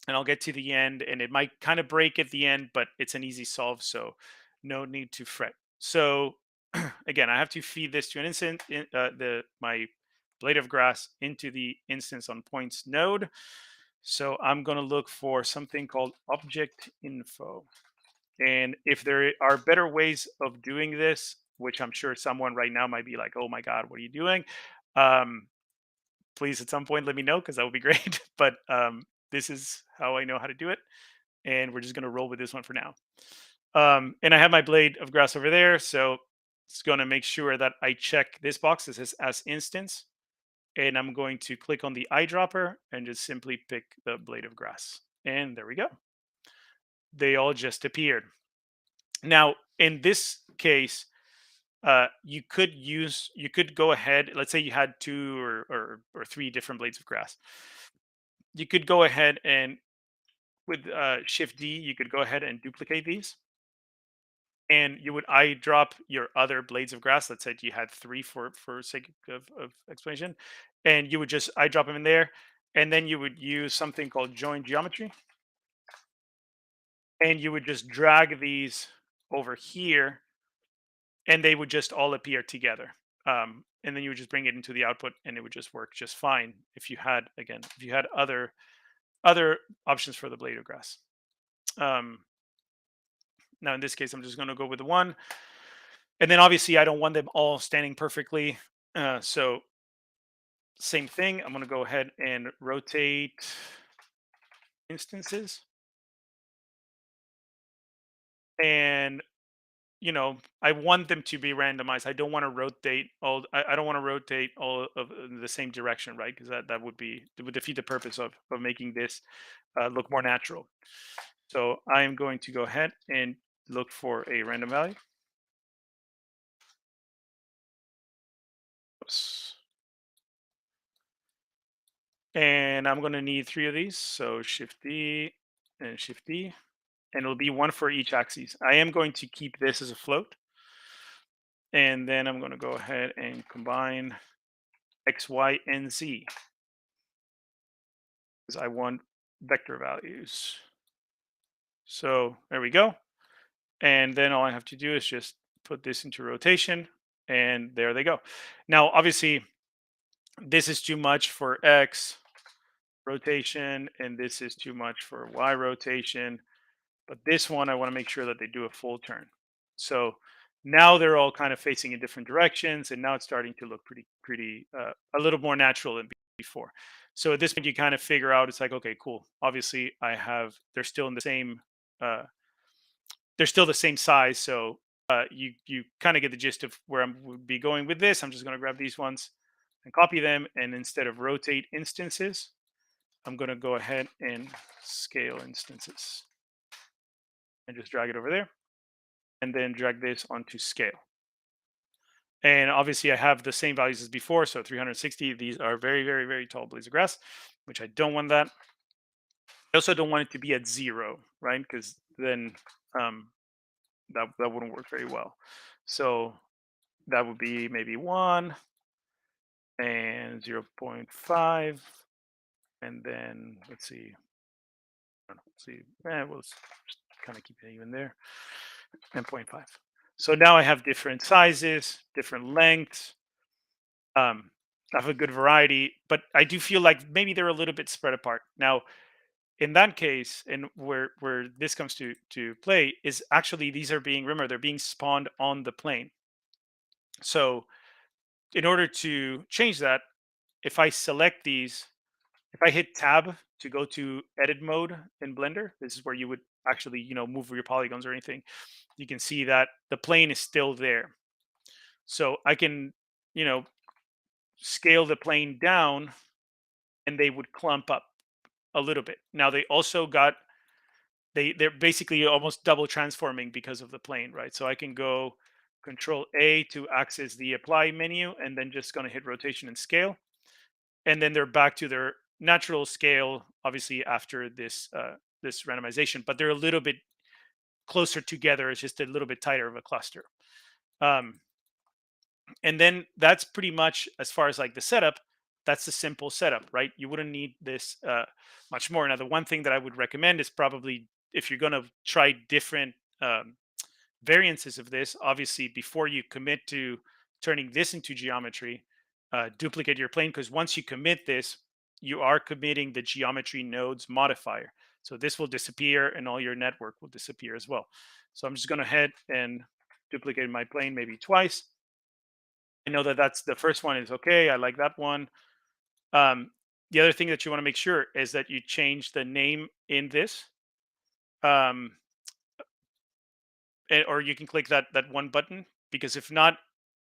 and I'll get to the end, and it might kind of break at the end, but it's an easy solve, so no need to fret. So again, I have to feed this to an instance, my blade of grass into the instance on points node. So I'm going to look for something called object info. And if there are better ways of doing this, which I'm sure someone right now might be like, oh my God, what are you doing? Um, Please at some point let me know because that would be great. But this is how I know how to do it. And we're just going to roll with this one for now. And I have my blade of grass over there. So it's going to make sure that I check this box that says as instance. And I'm going to click on the eyedropper and just simply pick the blade of grass. And there we go. They all just appeared. Now, in this case, you could go ahead. Let's say you had two or three different blades of grass. You could go ahead and with Shift D, you could go ahead and duplicate these, and you would eye drop your other blades of grass. Let's say you had three for sake of explanation, and you would just eye drop them in there, and then you would use something called join geometry, and you would just drag these over here, and they would just all appear together. And then you would just bring it into the output, and it would just work just fine if you had, again, if you had other options for the blade of grass. Um, Now in this case, I'm just going to go with the one. And then obviously I don't want them all standing perfectly. So same thing. I'm going to go ahead and rotate instances. And, I want them to be randomized. I don't want to rotate I don't want to rotate all of in the same direction, right? Because that would defeat the purpose of making this look more natural. So I am going to go ahead and look for a random value. Oops. And I'm going to need three of these. So Shift D and Shift D, and it'll be one for each axis. I am going to keep this as a float. And then I'm going to go ahead and combine X, Y, and Z because I want vector values. So there we go. And then all I have to do is just put this into rotation, and there they go. Now, obviously, this is too much for X rotation, and this is too much for Y rotation. But this one, I want to make sure that they do a full turn. So now they're all kind of facing in different directions, and now it's starting to look pretty, a little more natural than before. So at this point, you kind of figure out it's like, okay, cool. Obviously, they're still in the same, uh, they're still the same size. So you kind of get the gist of where I'm would be going with this. I'm just going to grab these ones and copy them, and instead of rotate instances, I'm going to go ahead and scale instances and just drag it over there, and then drag this onto scale. And obviously I have the same values as before. So 360, these are very, very, very tall blades of grass. which I don't want that. I also don't want it to be at 0, right? Because then um, that wouldn't work very well. So that would be maybe 1 and 0.5, and then let's see. Let's see. We'll just kind of keep it even there. And zero point 0.5. So now I have different sizes, different lengths. I have a good variety, but I do feel like maybe they're a little bit spread apart. Now, in that case, and where this comes to play is actually these are being, remember, they're being spawned on the plane. So in order to change that, if I select these, if I hit tab to go to edit mode in Blender, this is where you would actually, move your polygons or anything. You can see that the plane is still there. So I can, you know, scale the plane down and they would clump up a little bit. Now they also got they're basically almost double transforming because of the plane, right? So I can go Control A to access the apply menu and then just gonna hit rotation and scale. And then they're back to their natural scale, obviously after this randomization, but they're a little bit closer together. It's just a little bit tighter of a cluster. Um, and then that's pretty much as far as like the setup. That's the simple setup, right? You wouldn't need this much more. Now the one thing that I would recommend is probably, if you're going to try different variances of this, obviously before you commit to turning this into geometry, duplicate your plane, because once you commit this, you are committing the geometry nodes modifier. So this will disappear and all your network will disappear as well. So I'm just going to head and duplicate my plane maybe twice. I know that that's the first one is okay. I like that one. Um, the other thing that you want to make sure is that you change the name in this. Um, or you can click that one button, because if not,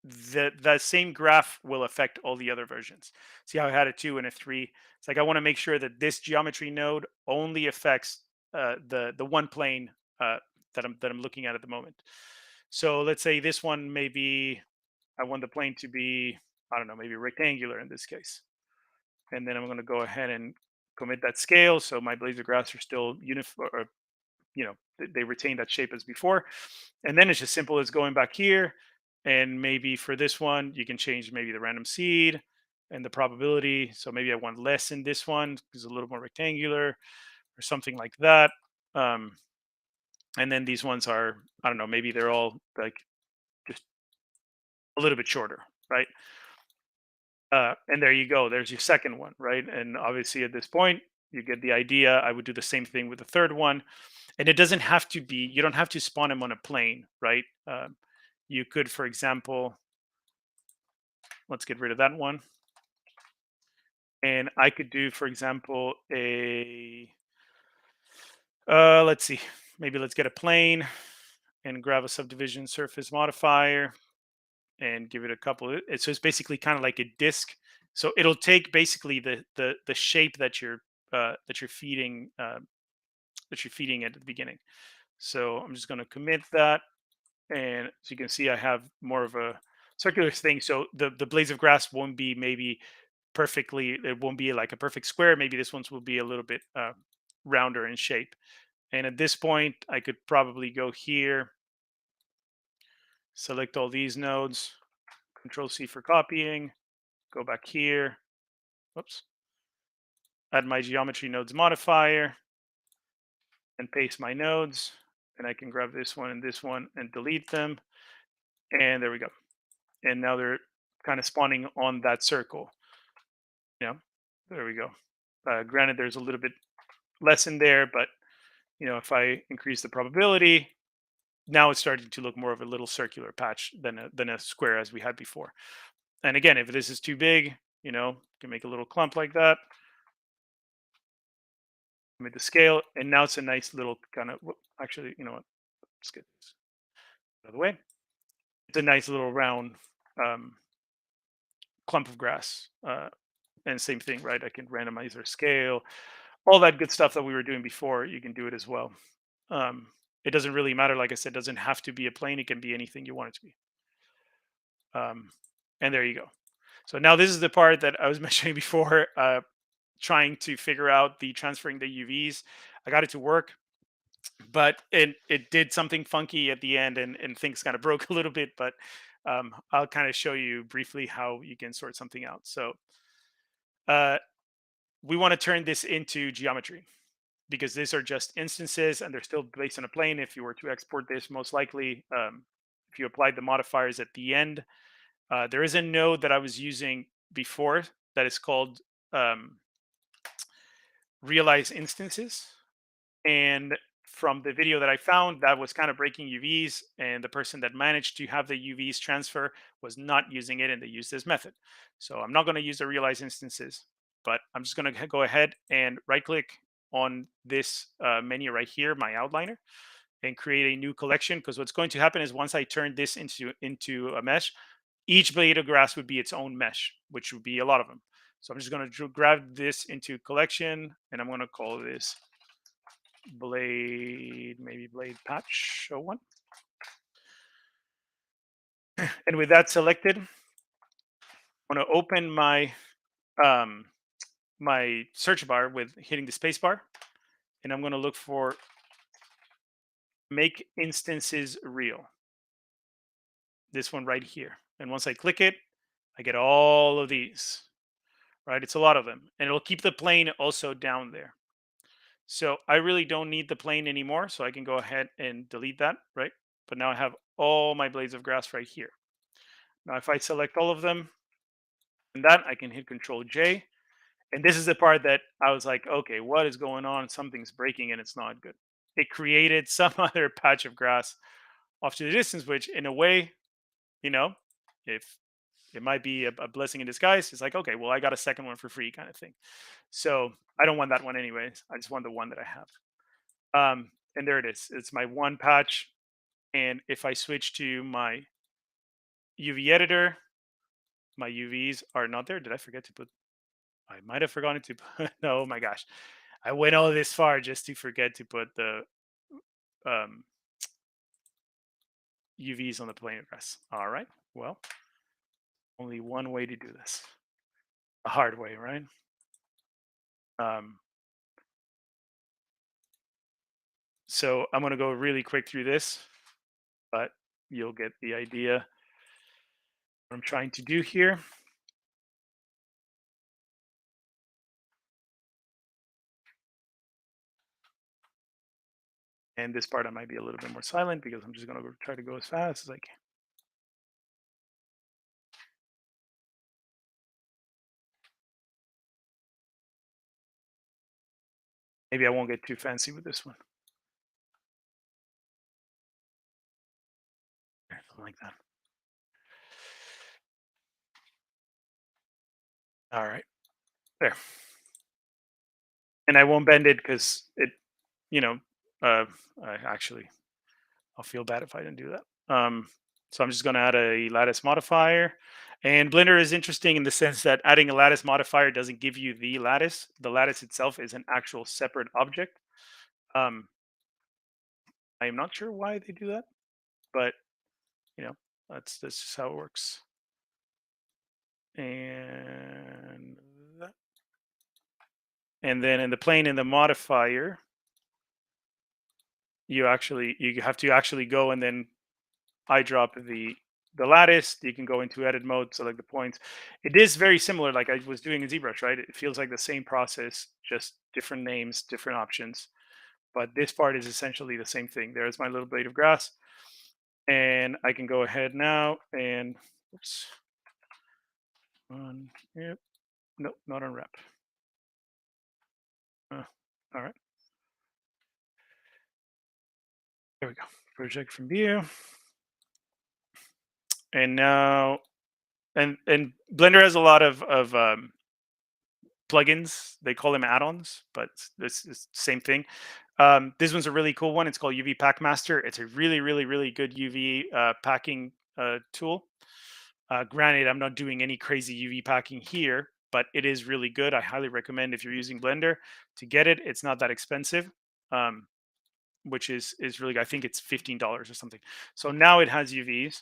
the same graph will affect all the other versions. See how I had a 2 and a 3? It's like I want to make sure that this geometry node only affects the one plane that I'm looking at the moment. So let's say this one, maybe I want the plane to be, I don't know, maybe rectangular in this case. And then I'm going to go ahead and commit that scale, so my blades of grass are still uniform, or they retain that shape as before. And then it's just simple as going back here, and maybe for this one you can change maybe the random seed and the probability. So maybe I want less in this one because it's a little more rectangular or something like that. um, and then these ones are, I don't know, maybe they're all like just a little bit shorter, right? And there you go, there's your second one, right? And obviously at this point you get the idea. I would do the same thing with the third one. And it doesn't have to be, you don't have to spawn them on a plane, right? You could, for example, let's get rid of that one. And I could do, for example, let's see, maybe let's get a plane and grab a subdivision surface modifier and give it a couple so it's basically kind of like a disk. So it'll take basically the shape that you're feeding at the beginning. So I'm just going to commit that. And as you can see, I have more of a circular thing. So the blades of grass won't be maybe perfectly, it won't be like a perfect square. Maybe this one's will be a little bit rounder in shape. And at this point, I could probably go here, select all these nodes, Control C for copying, go back here, whoops, add my geometry nodes modifier, and paste my nodes. And I can grab this one and delete them. And there we go. And now they're kind of spawning on that circle. Yeah, there we go. Granted, there's a little bit less in there, but if I increase the probability, now it's starting to look more of a little circular patch than a square as we had before. And again, if this is too big, you can make a little clump like that. Make the scale, and now it's a nice little kind of. Actually, you know what? Let's get this out of the way. It's a nice little round um, clump of grass. And same thing, right? I can randomize their scale, all that good stuff that we were doing before. You can do it as well. Um, it doesn't really matter. Like I said, it doesn't have to be a plane. It can be anything you want it to be. Um, and there you go. So now this is the part that I was mentioning before. trying to figure out the transferring the UVs. I got it to work, but it did something funky at the end, and things kind of broke a little bit. But I'll kind of show you briefly how you can sort something out. So uh, we want to turn this into geometry because these are just instances and they're still based on a plane. If you were to export this, most likely, if you applied the modifiers at the end, there is a node that I was using before that is called um, realize instances. And from the video that I found, that was kind of breaking UVs, and the person that managed to have the UVs transfer was not using it, and they used this method. So I'm not going to use the realize instances, but I'm just going to go ahead and right click on this menu right here, my outliner, and create a new collection. Because what's going to happen is once I turn this into a mesh, each blade of grass would be its own mesh, which would be a lot of them. So I'm just going to grab this into collection, and I'm going to call this blade, maybe blade patch 01. And with that selected, I'm going to open um, my search bar with hitting the space bar, and I'm going to look for make instances real. This one right here. And once I click it, I get all of these, right? It's a lot of them, and it'll keep the plane also down there. So I really don't need the plane anymore, so I can go ahead and delete that, right? But now I have all my blades of grass right here. Now, if I select all of them, and that I can hit Control J. And this is the part that I was like, okay, what is going on? Something's breaking and it's not good. It created some other patch of grass off to the distance, which in a way, you know, if it might be a blessing in disguise, it's like, okay, well, I got a second one for free kind of thing. So I don't want that one anyways. I just want the one that I have. And there it is. It's my one patch. And if I switch to my UV editor, my UVs are not there. Did I forget to put I might have forgotten to put. Oh my gosh, I went all this far just to forget to put the um, UVs on the plane address. All right. Well, only one way to do this. A hard way, right? Um, so I'm going to go really quick through this, but you'll get the idea what I'm trying to do here. And this part I might be a little bit more silent because I'm just going to try to go as fast as I can. Maybe I won't get too fancy with this one. Something like that. All right. There. And I won't bend it because it, you know, I actually I'll feel bad if I didn't do that. So I'm just going to add a lattice modifier. And Blender is interesting in the sense that adding a lattice modifier doesn't give you the lattice. The lattice itself is an actual separate object. Um, I am not sure why they do that, but you know, that's just how it works. And that. And then in the plane in the modifier, you have to actually go and then I drop the lattice. You can go into edit mode, select the points. It is very similar, like I was doing in ZBrush, right? It feels like the same process, just different names, different options. But this part is essentially the same thing. There's my little blade of grass, and I can go ahead now and oops, on yep, no, not unwrap. All right, there we go. Project from view, and now and Blender has a lot of plugins. They call them add-ons, but this is the same thing. This one's a really cool one. It's called UV Pack Master. It's a really good UV packing tool. Granted, I'm not doing any crazy UV packing here, but it is really good. I highly recommend if you're using Blender to get it. It's not that expensive, um, which is really. I think it's $15 or something. So now it has UVs.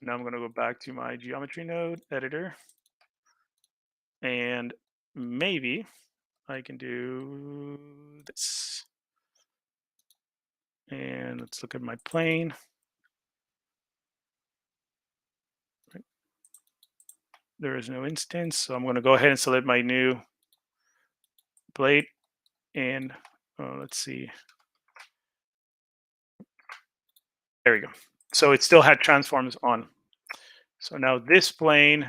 Now I'm going to go back to my geometry node editor. And maybe I can do this. And let's look at my plane. There is no instance, so I'm going to go ahead and select my new blade. And let's see. There we go. So it still had transforms on. So now this plane,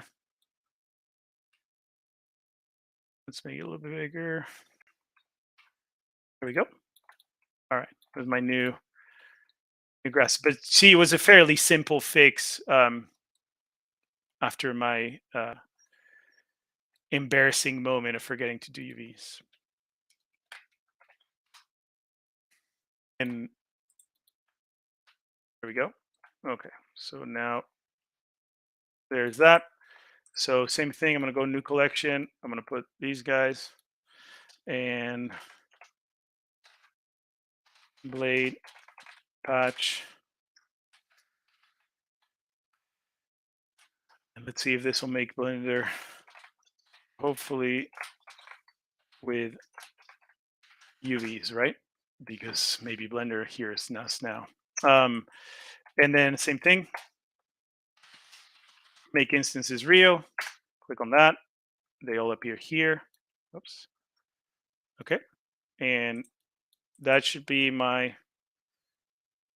let's make it a little bit bigger. There we go. All right, there's my new grass. But see, it was a fairly simple fix after my embarrassing moment of forgetting to do UVs. And there we go. Okay, so now there's that. So same thing, I'm gonna go new collection. I'm gonna put these guys and blade patch. And let's see if this will make Blender, hopefully with UVs, right? Because maybe Blender hears us now. And then same thing, make instances real, click on that. They all appear here. Oops. Okay. And that should be my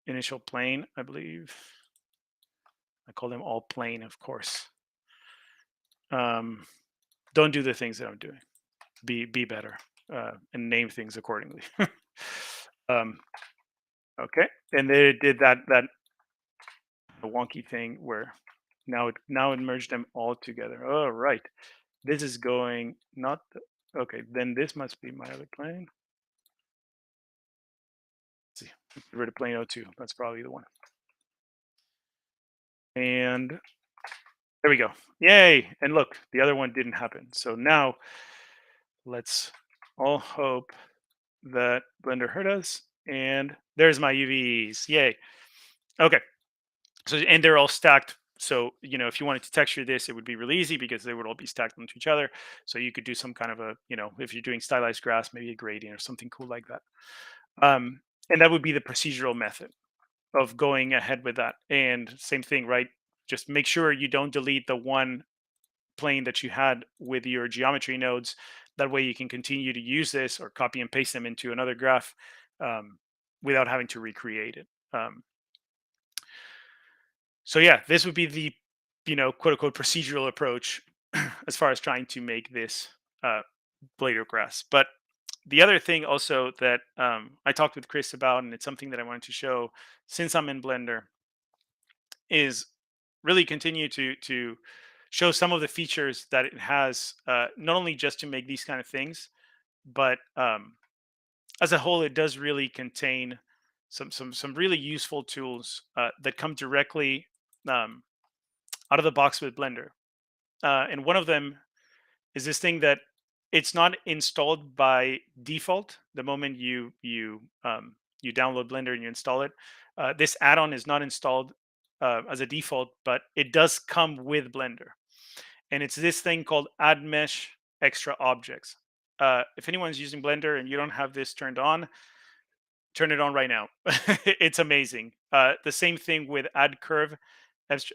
initial plane, I believe. I call them all plane, of course. Don't do the things that I'm doing. Be better and name things accordingly. um, okay, and they did that wonky thing where now it merged them all together. All right, this is going not okay. Then this must be my other plane. Let's see, get rid of plane O2. That's probably the one. And there we go. Yay! And look, the other one didn't happen. So now let's all hope that Blender heard us. And there's my UVs. Yay. Okay. So, and they're all stacked. So, if you wanted to texture this, it would be really easy because they would all be stacked onto each other. So you could do some kind of a, if you're doing stylized grass, maybe a gradient or something cool like that. And that would be the procedural method of going ahead with that. And same thing, right? Just make sure you don't delete the one plane that you had with your geometry nodes. That way you can continue to use this or copy and paste them into another graph without having to recreate it. So yeah, this would be the, quote unquote procedural approach as far as trying to make this blade of grass. But the other thing also that I talked with Chris about, and it's something that I wanted to show since I'm in Blender, is really continue to show some of the features that it has, not only just to make these kind of things, but as a whole, it does really contain some really useful tools that come directly um, out of the box with Blender. And one of them is this thing that it's not installed by default the moment you download Blender and you install it. This add-on is not installed as a default, but it does come with Blender, and it's this thing called Add Mesh Extra Objects. If anyone's using Blender and you don't have this turned on, turn it on right now. It's amazing. The same thing with Add Curve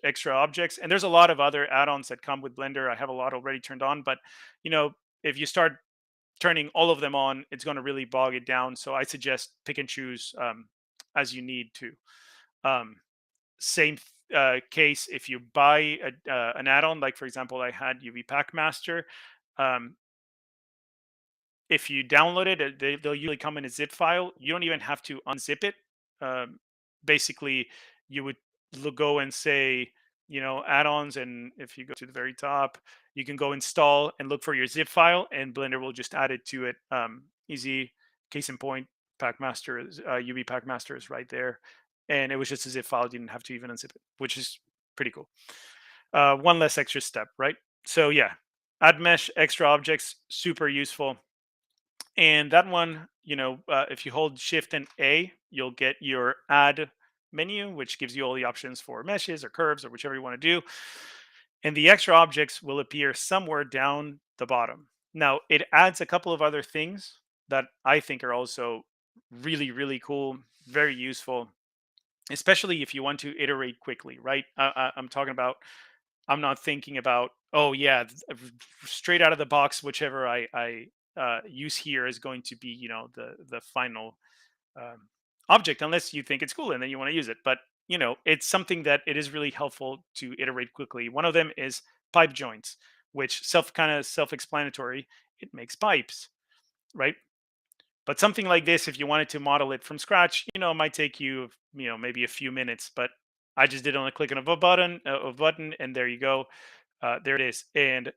Extra Objects, and there's a lot of other add-ons that come with Blender. I have a lot already turned on, but if you start turning all of them on, it's going to really bog it down. So I suggest pick and choose as you need to. Same case if you buy an add-on, like for example, I had UV Pack Master. Um, if you download it, they'll usually come in a zip file. You don't even have to unzip it. Um, Basically, you would go and say, add-ons, and if you go to the very top, you can go install and look for your zip file, and Blender will just add it to it. Easy. Case in point, Packmaster is UV Packmaster is right there, and it was just a zip file. Didn't have to even unzip it, which is pretty cool. One less extra step, right? So yeah, add mesh extra objects, super useful. And that one, if you hold Shift and A, you'll get your add menu, which gives you all the options for meshes or curves or whichever you want to do. And the extra objects will appear somewhere down the bottom. Now it adds a couple of other things that I think are also really, really cool, very useful, especially if you want to iterate quickly, right? I'm talking about, I'm not thinking about, oh yeah, straight out of the box, whichever I use here is going to be, the final um, object, unless you think it's cool and then you want to use it. But it's something that it is really helpful to iterate quickly. One of them is pipe joints, which self-explanatory. It makes pipes, right? But something like this, if you wanted to model it from scratch, it might take you, maybe a few minutes. But I just did on a click of a button, and there you go. There it is. And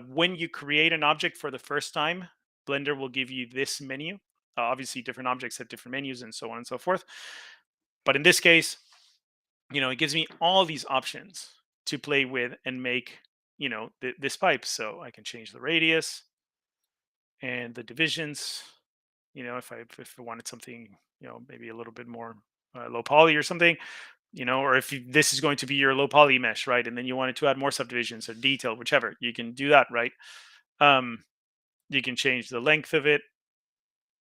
when you create an object for the first time, Blender will give you this menu. Obviously, different objects have different menus and so on and so forth. But in this case, it gives me all these options to play with and make, this pipe. So I can change the radius and the divisions. If I wanted something, maybe a little bit more low poly or something, or if this is going to be your low poly mesh, right? And then you wanted to add more subdivisions or detail, whichever, you can do that, right? Um, you can change the length of it,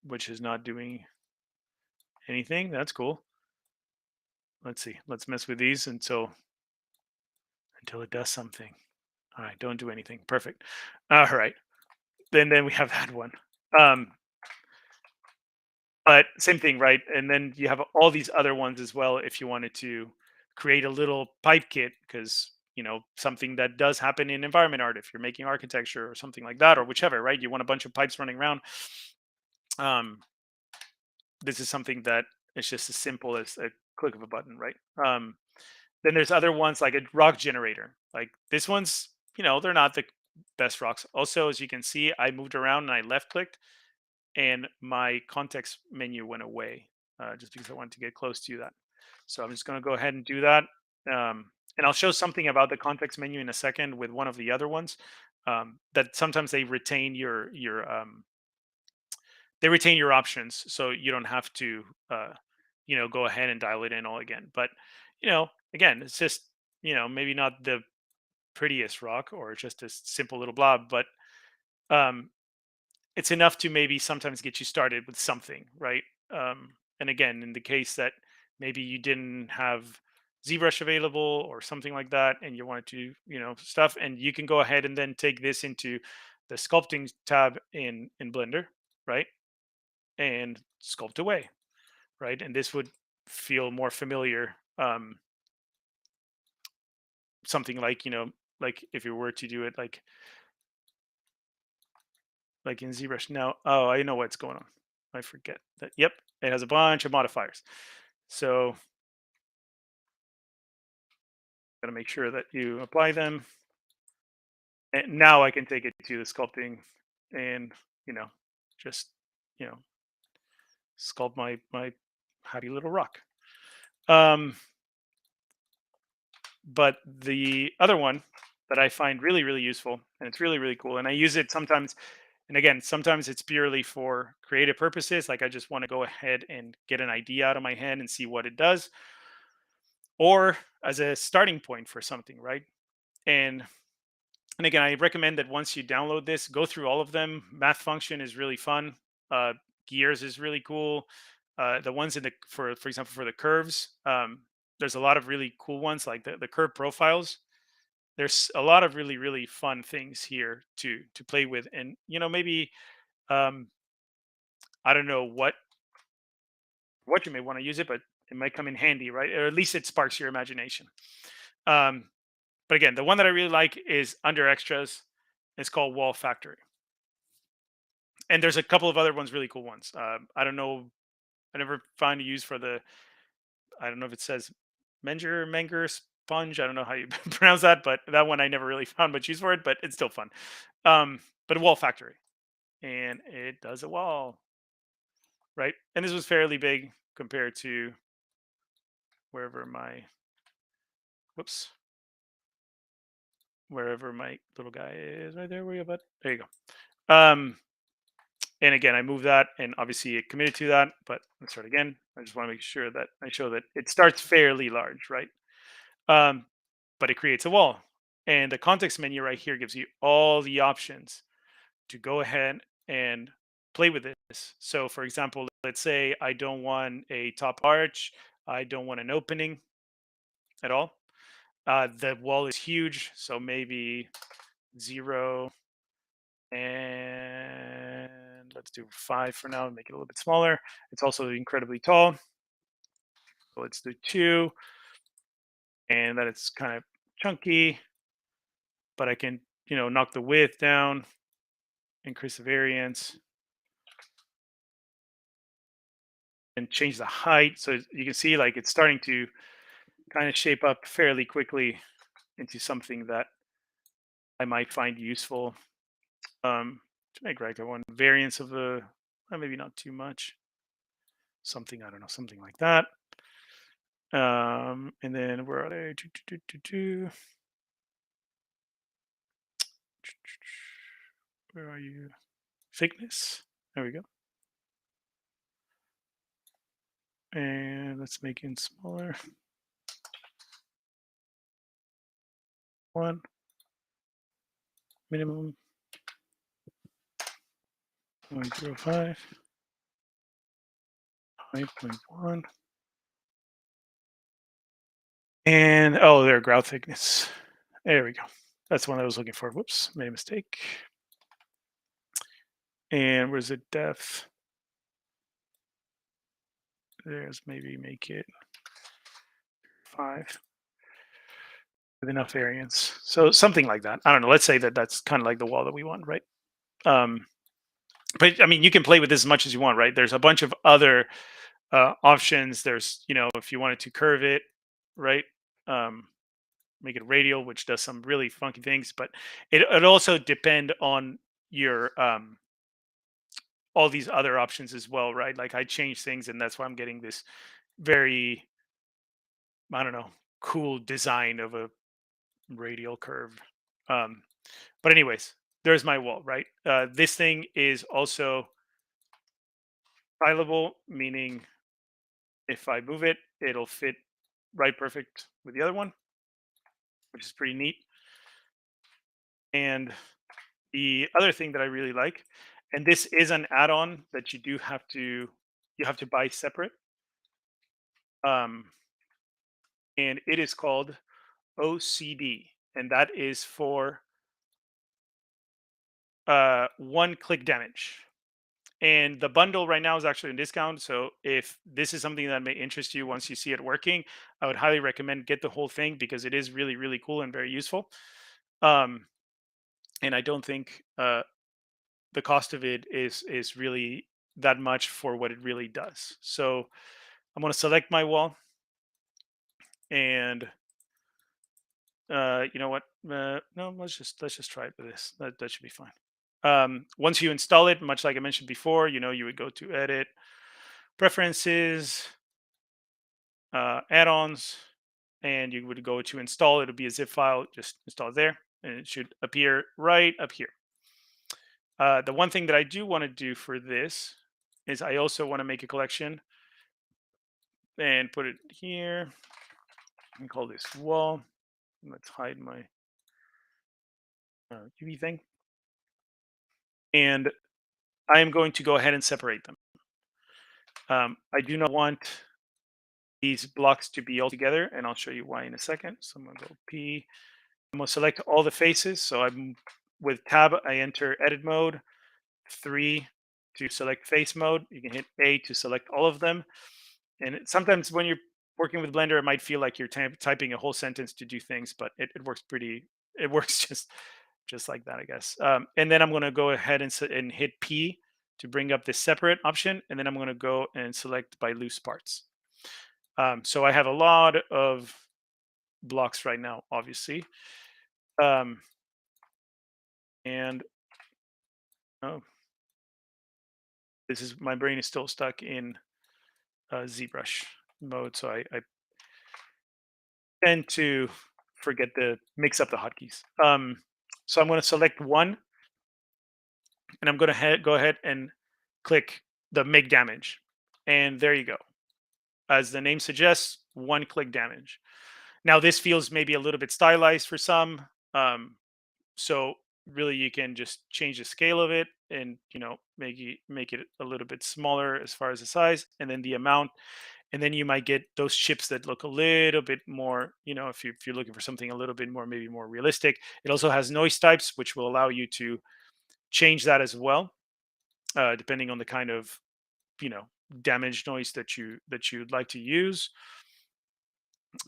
which is not doing anything. That's cool. Let's see. Let's mess with these until it does something. All right, don't do anything. Perfect. All right. Then we have that one. Um, but same thing, right? And then you have all these other ones as well if you wanted to create a little pipe kit, because something that does happen in environment art, if you're making architecture or something like that, or whichever, right? You want a bunch of pipes running around. Um, this is something that it's just as simple as a click of a button, right? Then there's other ones like a rock generator. Like this one's, they're not the best rocks. Also, as you can see, I moved around and I left clicked and my context menu went away, just because I wanted to get close to that. So I'm just going to go ahead and do that. And I'll show something about the context menu in a second with one of the other ones, that sometimes they retain your options, so you don't have to go ahead and dial it in all again. But again, it's just maybe not the prettiest rock or just a simple little blob, but um, it's enough to maybe sometimes get you started with something, right? And again, in the case that maybe you didn't have ZBrush available or something like that, and you wanted to, stuff, and you can go ahead and then take this into the sculpting tab in Blender, right? And sculpt away, right? And this would feel more familiar. Something like, like if you were to do it like in ZBrush now. Oh, I know what's going on. I forget that. Yep, it has a bunch of modifiers. So gotta make sure that you apply them. And now I can take it to the sculpting and just you know sculpt my happy little rock. Um, but the other one that I find really, really useful, and it's really, really cool, and I use it sometimes. And again, sometimes it's purely for creative purposes. Like I just want to go ahead and get an idea out of my head and see what it does, or as a starting point for something, right? And and again, I recommend that once you download this, go through all of them. Math function is really fun. Uh, Gears is really cool. The ones in the for example for the curves, there's a lot of really cool ones like the curve profiles. There's a lot of really, really fun things here to play with, and maybe um, I don't know what you may want to use it, but it might come in handy, right? Or at least it sparks your imagination. Um, but again, the one that I really like is under extras. It's called Wall Factory, and there's a couple of other ones, really cool ones. I don't know. I never found a use for the. I don't know if it says Menger sponge. I don't know how you pronounce that, but that one I never really found much use for it. But it's still fun. But a Wall Factory, and it does a wall, right? And this was fairly big compared to wherever my whoops wherever my little guy is, right there. Where you at? There you go. And again, I moved that, and obviously it committed to that. But let's start again. I just want to make sure that I show that it starts fairly large, right? Um, but it creates a wall. And the context menu right here gives you all the options to go ahead and play with this. So, for example, let's say I don't want a top arch, I don't want an opening at all. The wall is huge, so maybe 0, and let's do 5 for now, make it a little bit smaller. It's also incredibly tall, so let's do 2, and then it's kind of chunky, but I can, knock the width down, increase the variance, and change the height. So you can see like it's starting to kind of shape up fairly quickly into something that I might find useful. To make right, I want variance of the, maybe not too much, something, I don't know, something like that. And then where are they? Where are you? Thickness. There we go. And let's make it smaller. 1 minimum 0.05, 5.1, and oh, there, grout thickness. There we go. That's the one I was looking for. Whoops, made a mistake. And where's the depth? There's, maybe make it 5 with enough variance. So something like that. I don't know. Let's say that that's kind of like the wall that we want, right? But I mean, you can play with this as much as you want, right? There's a bunch of other options. There's, if you wanted to curve it, right? Make it radial, which does some really funky things, but it also depend on your all these other options as well, right? Like I change things, and that's why I'm getting this very, I don't know, cool design of a radial curve. Um, but anyways, there's my wall, right? This thing is also stylable, meaning if I move it, it'll fit right perfect with the other one, which is pretty neat. And the other thing that I really like, and this is an add-on that you have to buy separate, um, and it is called OCD, and that is for one-click damage. And the bundle right now is actually on discount. So if this is something that may interest you once you see it working, I would highly recommend get the whole thing because it is really, really cool and very useful. Um, and I don't think the cost of it is really that much for what it really does. So I'm going to select my wall, and you know what? No, let's just try it with this. That should be fine. Once you install it, much like I mentioned before, you would go to Edit, Preferences, Add-ons, and you would go to install. It'll be a zip file. Just install it there, and it should appear right up here. The one thing that I do want to do for this is I also want to make a collection and put it here and call this wall. Let's hide my UV thing. And I am going to go ahead and separate them. I do not want these blocks to be all together, and I'll show you why in a second. So I'm going to go P. I'm going to select all the faces. So I'm with Tab, I enter edit mode, 3 to select face mode. You can hit A to select all of them. And sometimes when you're working with Blender, it might feel like you're typing a whole sentence to do things, but it works it works just like that, I guess. And then I'm going to go ahead and hit P to bring up this separate option. And then I'm going to go and select by loose parts. So I have a lot of blocks right now, obviously. And oh, my brain is still stuck in ZBrush mode. So I tend to forget to mix up the hotkeys. So I'm going to select one, and I'm going to go ahead and click the make damage. And there you go. As the name suggests, one-click damage. Now, this feels maybe a little bit stylized for some. So really, you can just change the scale of it, and make it a little bit smaller as far as the size, and then the amount, and then you might get those chips that look a little bit more, if you're looking for something a little bit more, maybe more realistic. It also has noise types, which will allow you to change that as well, depending on the kind of you know damage noise that you'd like to use.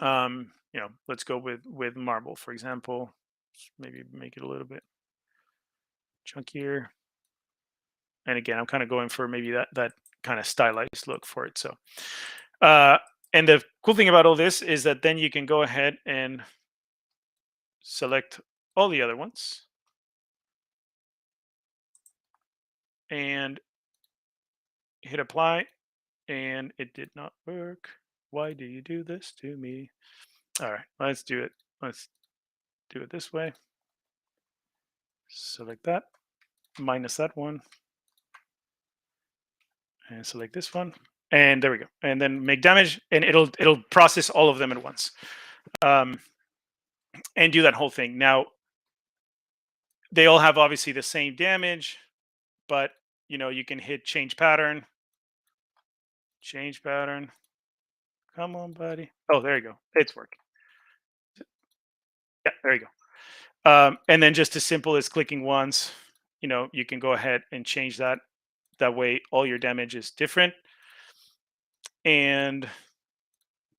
Let's go with marble, for example. Maybe make it a little bit chunkier. And again, I'm kind of going for maybe that kind of stylized look for it. So uh and the cool thing about all this is that then you can go ahead and select all the other ones and hit apply, and it did not work. Why do you do this to me? All right, let's do it this way. Select that, minus that one, and select this one, and there we go. And then make damage, and it'll process all of them at once, um, and do that whole thing. Now they all have obviously the same damage, but you can hit change pattern. Come on, buddy. Oh, there you go. It's working. Yeah, there you go. And then just as simple as clicking once, you can go ahead and change that. That way, all your damage is different, and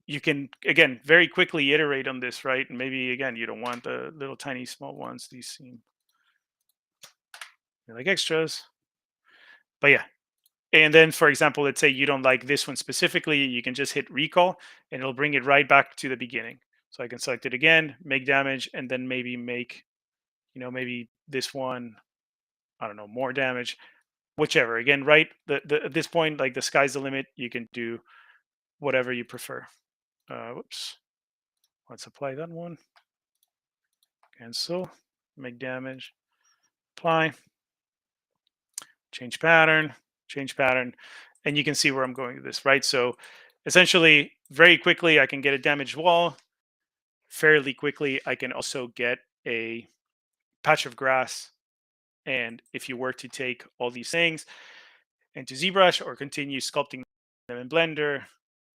you can again very quickly iterate on this, right? And maybe again, you don't want the little tiny small ones. These seem like extras, but yeah. And then, for example, let's say you don't like this one specifically, you can just hit recall, and it'll bring it right back to the beginning. So I can select it again, make damage, and then maybe make, maybe this one, I don't know, more damage, whichever. Again, right? At this point, like the sky's the limit. You can do whatever you prefer. Whoops. Let's apply that one. Cancel. Make damage. Apply. Change pattern. Change pattern. And you can see where I'm going with this, right? So essentially, very quickly, I can get a damaged wall. Fairly quickly, I can also get a patch of grass. And if you were to take all these things into ZBrush or continue sculpting them in Blender,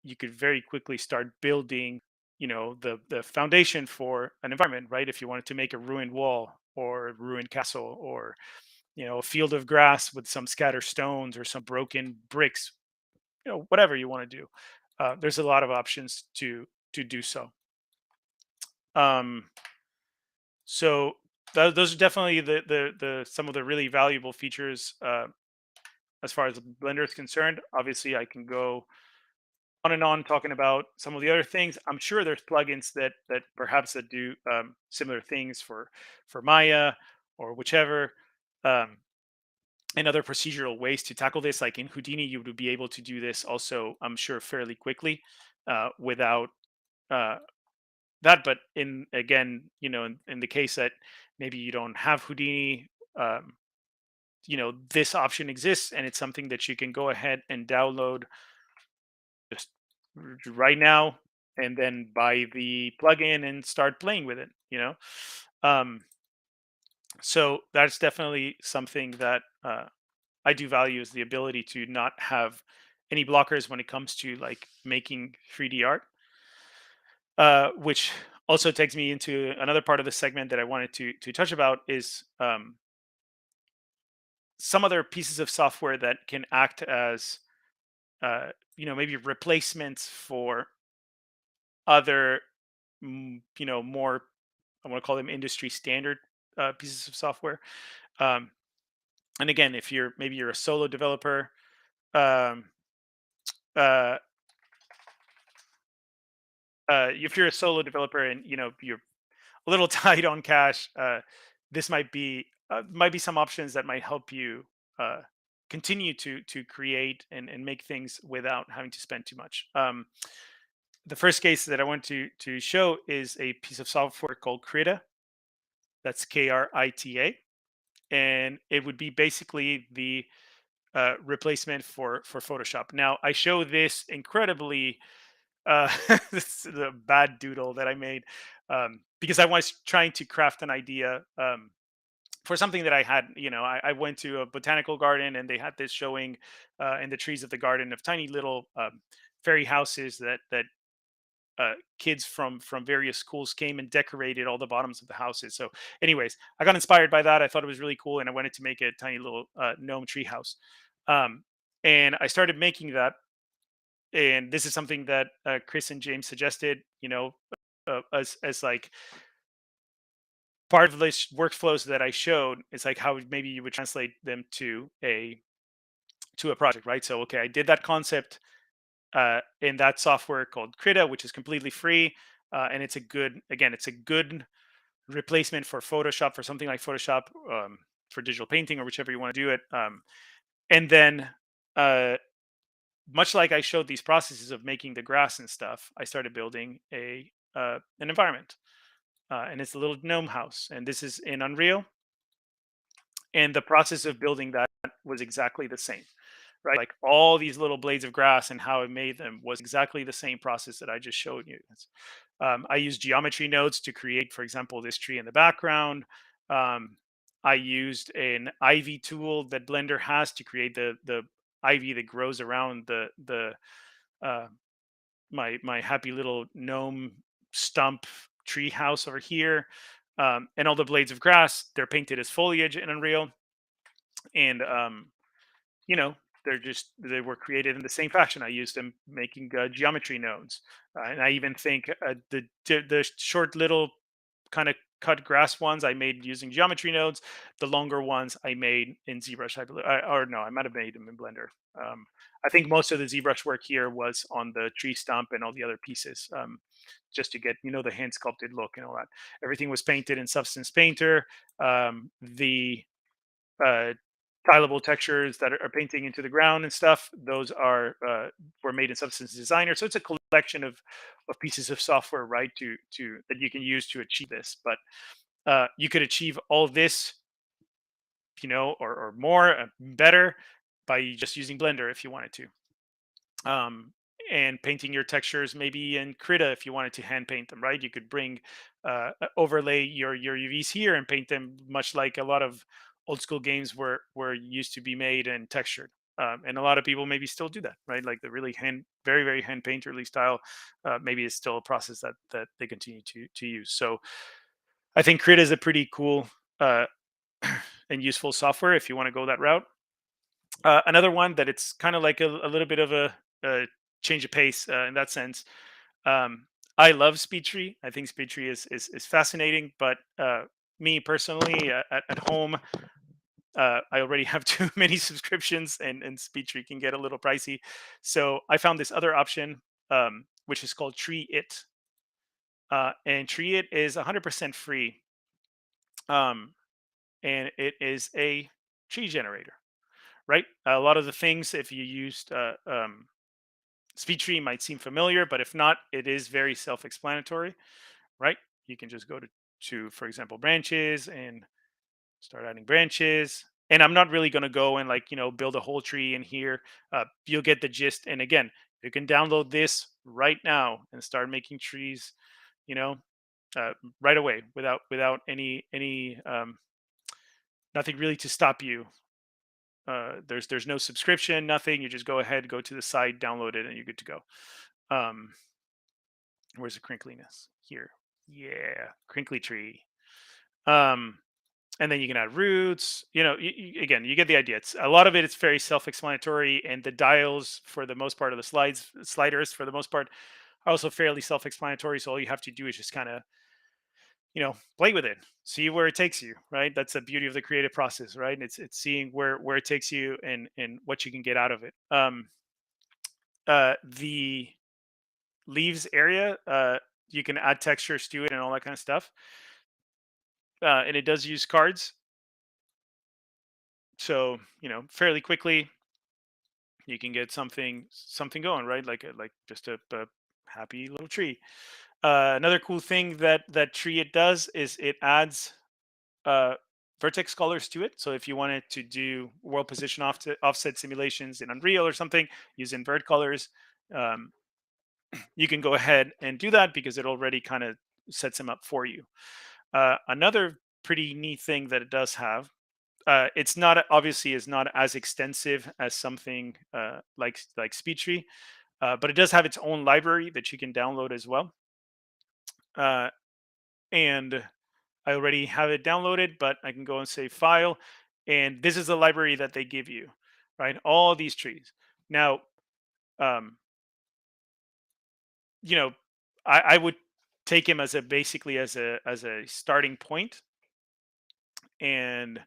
you could very quickly start building, the foundation for an environment, right? If you wanted to make a ruined wall or a ruined castle, or a field of grass with some scattered stones or some broken bricks, whatever you want to do. There's a lot of options to do so. Um, so those are definitely the some of the really valuable features, as far as Blender is concerned. Obviously, I can go on and on talking about some of the other things. I'm sure there's plugins that perhaps that do similar things for Maya or whichever, um, and other procedural ways to tackle this. Like in Houdini, you would be able to do this also, I'm sure, fairly quickly, without uh, that. But in again, in the case that maybe you don't have Houdini, this option exists, and it's something that you can go ahead and download just right now, and then buy the plugin and start playing with it. Um, so that's definitely something that I do value, is the ability to not have any blockers when it comes to like making 3D art. Which also takes me into another part of the segment that I wanted to touch about, is some other pieces of software that can act as maybe replacements for other, more, I want to call them industry standard pieces of software. Um, and again, if you're a solo developer, um, uh, if you're a solo developer and you're a little tight on cash, this might be some options that might help you uh, continue to create and make things without having to spend too much. The first case that I want to show is a piece of software called Krita. That's Krita, and it would be basically the replacement for Photoshop. Now, I show this incredibly This is a bad doodle that I made because I was trying to craft an idea for something that I had. I went to a botanical garden and they had this showing in the trees of the garden of tiny little fairy houses that kids from various schools came and decorated all the bottoms of the houses. So, anyways, I got inspired by that. I thought it was really cool, and I wanted to make a tiny little gnome tree house. Um, and I started making that. And this is something that Chris and James suggested. As like part of this workflows that I showed. It's like how maybe you would translate them to a project, right? So, okay, I did that concept in that software called Krita, which is completely free, and it's a good replacement for Photoshop, for something like Photoshop, for digital painting or whichever you want to do it. And then, uh, much like I showed these processes of making the grass and stuff, I started building a an environment, and it's a little gnome house, and this is in Unreal. And the process of building that was exactly the same, right? Like all these little blades of grass and how I made them was exactly the same process that I just showed you. I use geometry nodes to create, for example, this tree in the background. Um, I used an ivy tool that Blender has to create the ivy that grows around the uh, my happy little gnome stump tree house over here. And all the blades of grass, they're painted as foliage in Unreal. And you know they were created in the same fashion. I used them making geometry nodes, and I even think the short little kind of cut grass ones I made using geometry nodes. The longer ones I made in ZBrush, I believe, or no, I might have made them in Blender. I think most of the ZBrush work here was on the tree stump and all the other pieces, just to get the hand sculpted look and all that. Everything was painted in Substance Painter. The uh, tileable textures that are painting into the ground and stuff, those are were made in Substance Designer. So it's a collection of pieces of software, right, to that you can use to achieve this. But you could achieve all this, or more, better, by just using Blender if you wanted to. um, and painting your textures maybe in Krita if you wanted to hand paint them, right? You could bring overlay your UVs here and paint them much like a lot of old school games were used to be made and textured. And a lot of people maybe still do that, right? Like the really very very hand painterly style, maybe it's still a process that they continue to use. So I think Krita is a pretty cool uh, and useful software if you want to go that route. Another one that it's kind of like a little bit of a change of pace in that sense. Um, I love SpeedTree. I think SpeedTree is fascinating, but me personally, at home, I already have too many subscriptions, and SpeedTree can get a little pricey. So I found this other option, which is called TreeIt, and TreeIt is 100% free, um, and it is a tree generator, right? A lot of the things, if you used speed tree, might seem familiar, but if not, it is very self-explanatory, right? You can just go to for example, branches and start adding branches. And I'm not really going to go and like build a whole tree in here. You'll get the gist. And again, you can download this right now and start making trees, you know, uh, right away without any nothing really to stop you. There's no subscription, nothing. You just go ahead, go to the site, download it, and you're good to go. Um, where's the crinkliness here? Yeah, crinkly tree. Um, and then you can add roots. Again, you get the idea. It's a lot of it. It's very self-explanatory, and the dials for the most part of the sliders for the most part are also fairly self-explanatory. So all you have to do is just kind of play with it, see where it takes you, right? That's the beauty of the creative process, right? It's seeing where it takes you and what you can get out of it. The leaves area, you can add textures to it and all that kind of stuff, and it does use cards. So fairly quickly you can get something going, right? Like just a happy little tree. Another cool thing that tree it does is it adds uh, vertex colors to it. So if you wanted to do world position offset simulations in Unreal or something, use invert colors. Um, you can go ahead and do that because it already kind of sets them up for you. Another pretty neat thing that it does have, it's not obviously is not as extensive as something like SpeedTree, but it does have its own library that you can download as well. Uh, and I already have it downloaded, but I can go and say file, and this is the library that they give you, right? All these trees. Now, um, you know, I would take him as a basically as a starting point, and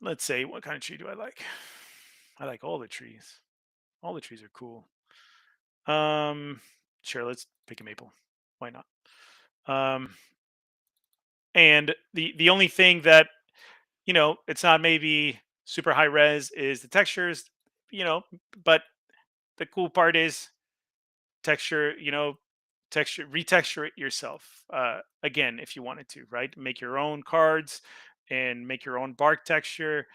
let's say what kind of tree do I like? I like all the trees. All the trees are cool. Um, sure, let's pick a maple. Why not? Um, and the only thing that it's not maybe super high res is the textures, you know, but the cool part is texture, texture retexture it yourself. Again, if you wanted to, right? Make your own cards and make your own bark texture,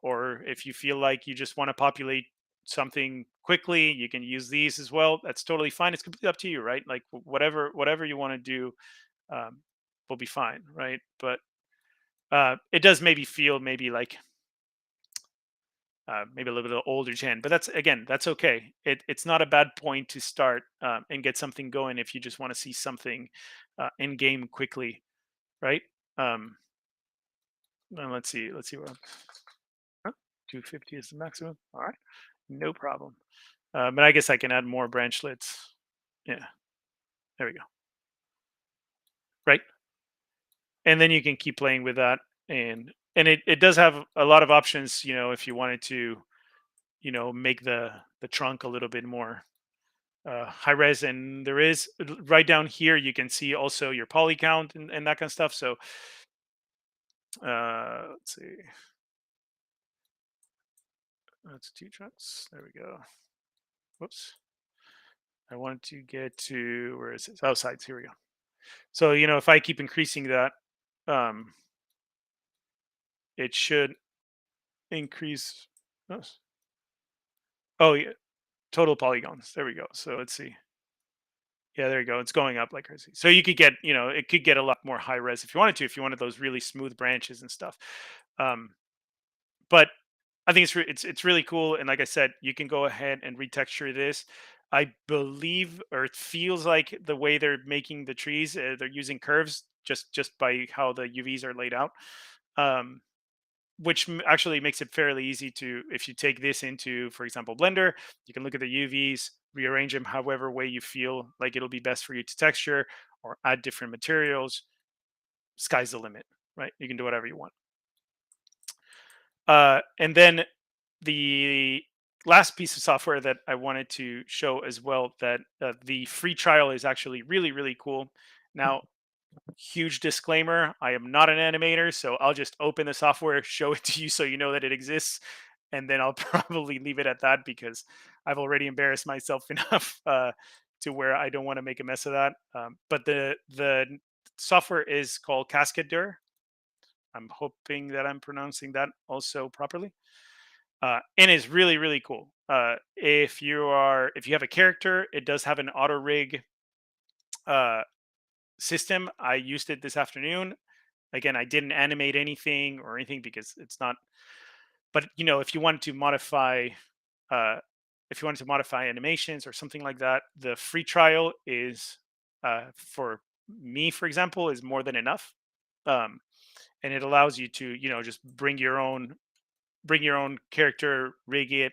or if you feel like you just want to populate something quickly, you can use these as well. That's totally fine. It's completely up to you, right? Like whatever you want to do, um, will be fine, right? But it does maybe feel maybe like maybe a little bit of older gen, but that's okay. It's not a bad point to start and get something going if you just want to see something in game quickly, right? Um, and let's see what 250 is the maximum. All right, no problem. But I guess I can add more branchlets. Yeah, there we go. Right, and then you can keep playing with that, and it does have a lot of options. If you wanted to, make the trunk a little bit more high res, and there is right down here you can see also your poly count and that kind of stuff. So let's see, that's two trunks. There we go. Whoops, I wanted to get to, where is it? Oh, sides, here we go. So if I keep increasing that, um it should increase. oh, oh yeah, total polygons, there we go. So let's see. Yeah, there you go. It's going up like crazy. So you could get, it could get a lot more high res if you wanted to, if you wanted those really smooth branches and stuff. Um, but I think it's really cool. And like I said, you can go ahead and retexture this. I believe, or it feels like the way they're making the trees, they're using curves just by how the UVs are laid out. Um, which actually makes it fairly easy to, if you take this into, for example, Blender, you can look at the UVs, rearrange them however way you feel like it'll be best for you to texture, or add different materials. Sky's the limit, right? You can do whatever you want. And then the last piece of software that I wanted to show as well, that the free trial is actually really, really cool. Now, huge disclaimer, I am not an animator, so I'll just open the software, show it to you so you know that it exists, and then I'll probably leave it at that because I've already embarrassed myself enough to where I don't want to make a mess of that. But the software is called Cascadeur. I'm hoping that I'm pronouncing that also properly. And it's really, really cool. If you have a character, it does have an auto rig uh, system. I used it this afternoon. Again, I didn't animate anything or anything because it's not. But if you wanted to modify, uh, animations or something like that, the free trial is, for me, for example, is more than enough. Um, and it allows you to just bring your own character, rig it,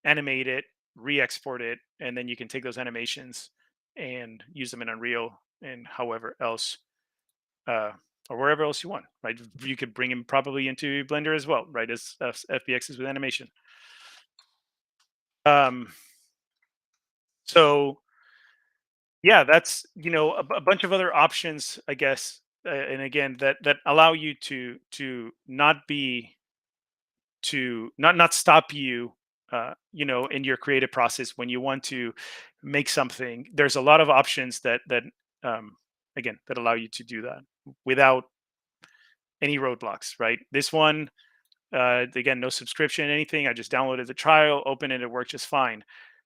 animate it, re-export it, and then you can take those animations and use them in Unreal and however else, uh, or wherever else you want, right? You could bring them probably into Blender as well, right? As FBXs with animation. Um, so yeah, that's a bunch of other options, I guess, and again that allow you to not be to not stop you, in your creative process when you want to make something. There's a lot of options that um, again that allow you to do that without any roadblocks, right? This one, again, no subscription, anything. I just downloaded the trial, opened it, it worked just fine.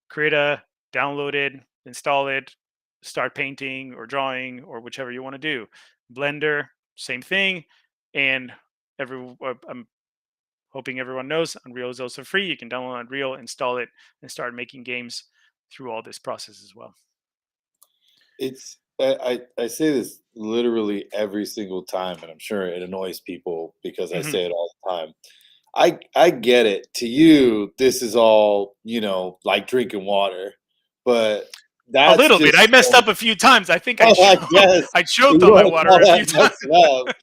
Krita, download it, install it, start painting or drawing or whichever you want to do. Blender, same thing. And I'm hoping everyone knows Unreal is also free. You can download Unreal, install it, and start making games through all this process as well. It's I say this literally every single time, and I'm sure it annoys people because I Mhm. say it all the time. I get it. To you, this is all, like drinking water, but A that's little bit. I just messed up a few times. I think I oh, I choked. guess I you choked on don't my wanna call water a that few times. messing up.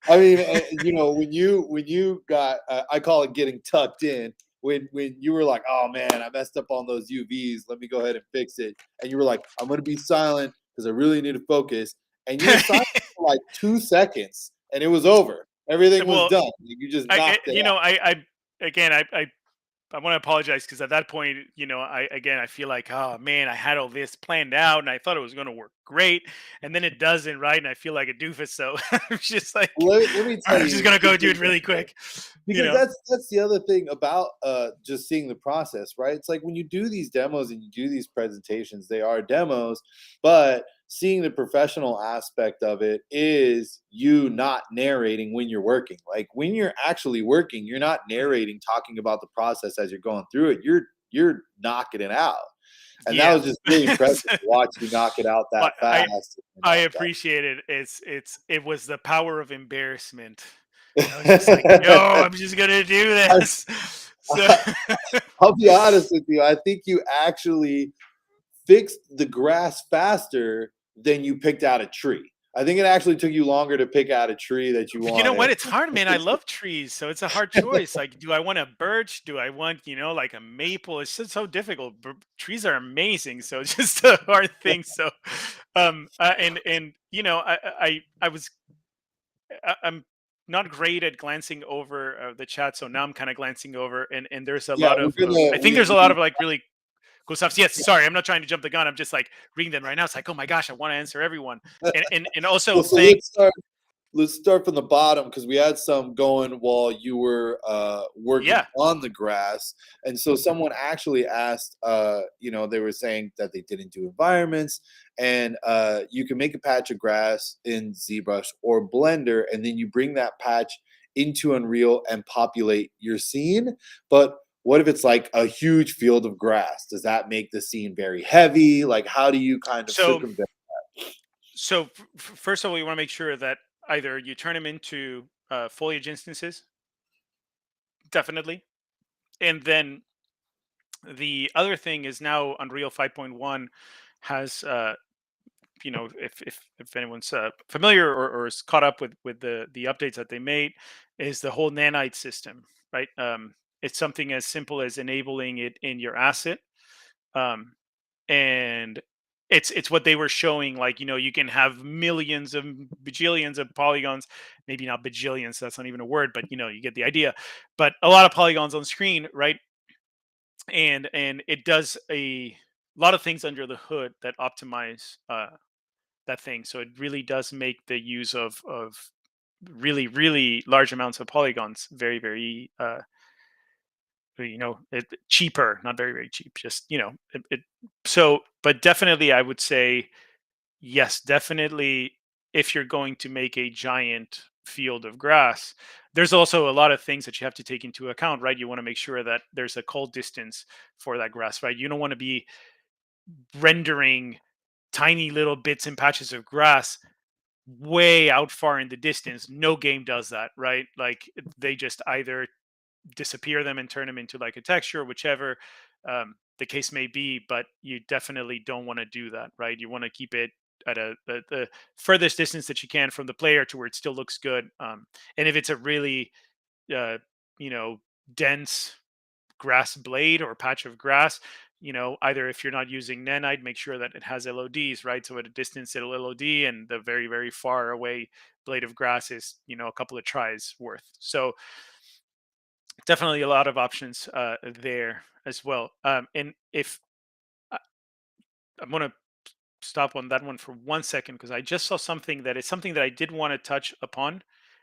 I mean, when you got, I call it getting tucked in. When you were like, "Oh man, I messed up on those UVs. Let me go ahead and fix it." And you were like, "I'm gonna be silent because I really need to focus." And you were silent for like 2 seconds, and it was over. Everything was Well, done. You just knocked it out. again, I want to apologize because at that point, I feel like, oh man, I had all this planned out and I thought it was going to work great, and then it doesn't, right? And I feel like a doofus, so I'm just like, Let me tell I'm just you, gonna go do it really quick, you because know. that's the other thing about just seeing the process, right? It's like when you do these demos and you do these presentations, they are demos, but seeing the professional aspect of it is you not narrating when you're working. Like when you're actually working, you're not Mhm. narrating, talking about the process as you're going through it. You're knocking it out. And that Yeah. was just really impressive to watch you knock it out But that fast and I all of appreciate it. It was the power of embarrassment. I was just like, no, that. I'm just gonna do I, this. So I'll be honest with you. I think you actually fixed the grass faster than you picked out a tree. I think it actually took you longer to pick out a tree that you you know what? wanted. It's hard, man. I love trees, so it's a hard choice. Like, do I want a birch? Do I want, like a maple? It's just so difficult. Trees are amazing, so it's just a hard thing. So, and I'm not great at glancing over the chat, so now I'm kind of glancing over, and there's a Yeah, lot we're of gonna I think there's a lot we of like really cool stuff. Yes, sorry, I'm not trying to jump the gun. I'm just like reading them right now. It's like, oh my gosh, I want to answer everyone, and also well. So thank. let's start from the bottom because we had some going while you were working Yeah. on the grass. And so someone actually asked, they were saying that they didn't do environments, and you can make a patch of grass in ZBrush or Blender, and then you bring that patch into Unreal and populate your scene. But what if it's like a huge field of grass? Does that make the scene very heavy? Like, how do you kind of So circumvent? first of all, you want to make sure that either you turn them into foliage instances, definitely, and then the other thing is now Unreal 5.1 has if anyone's familiar or is caught up with the updates that they made, is the whole nanite system, right? It's something as simple as enabling it in your asset, um, and it's what they were showing. Like, you can have millions of bajillions of polygons, maybe not bajillions. That's not even a word, but you get the idea. But a lot of polygons on screen, right? And it does a lot of things under the hood that optimize that thing. So it really does make the use of really really large amounts of polygons very very cheaper, not very very cheap, just so. But definitely I would say yes, definitely. If you're going to make a giant field of grass, there's also a lot of things that you have to take into account, right? You want to make sure that there's a cold distance for that grass, right? You don't want to be rendering tiny little bits and patches of grass way out far in the distance. No game does that, right? Like, they just either disappear them and turn them into like a texture, whichever the case may be. But you definitely don't want to do that, right? You want to keep it at the furthest distance that you can from the player to where it still looks good. And if it's a really uh, you know dense grass blade or patch of grass, either if you're not using nanite, make sure that it has LODs, right? So at a distance it'll LOD, and the very very far away blade of grass is a couple of tries worth. So definitely a lot of options there as well. And if I, I'm going to stop on that one for 1 second, because I just saw something that is something that I did want to touch upon,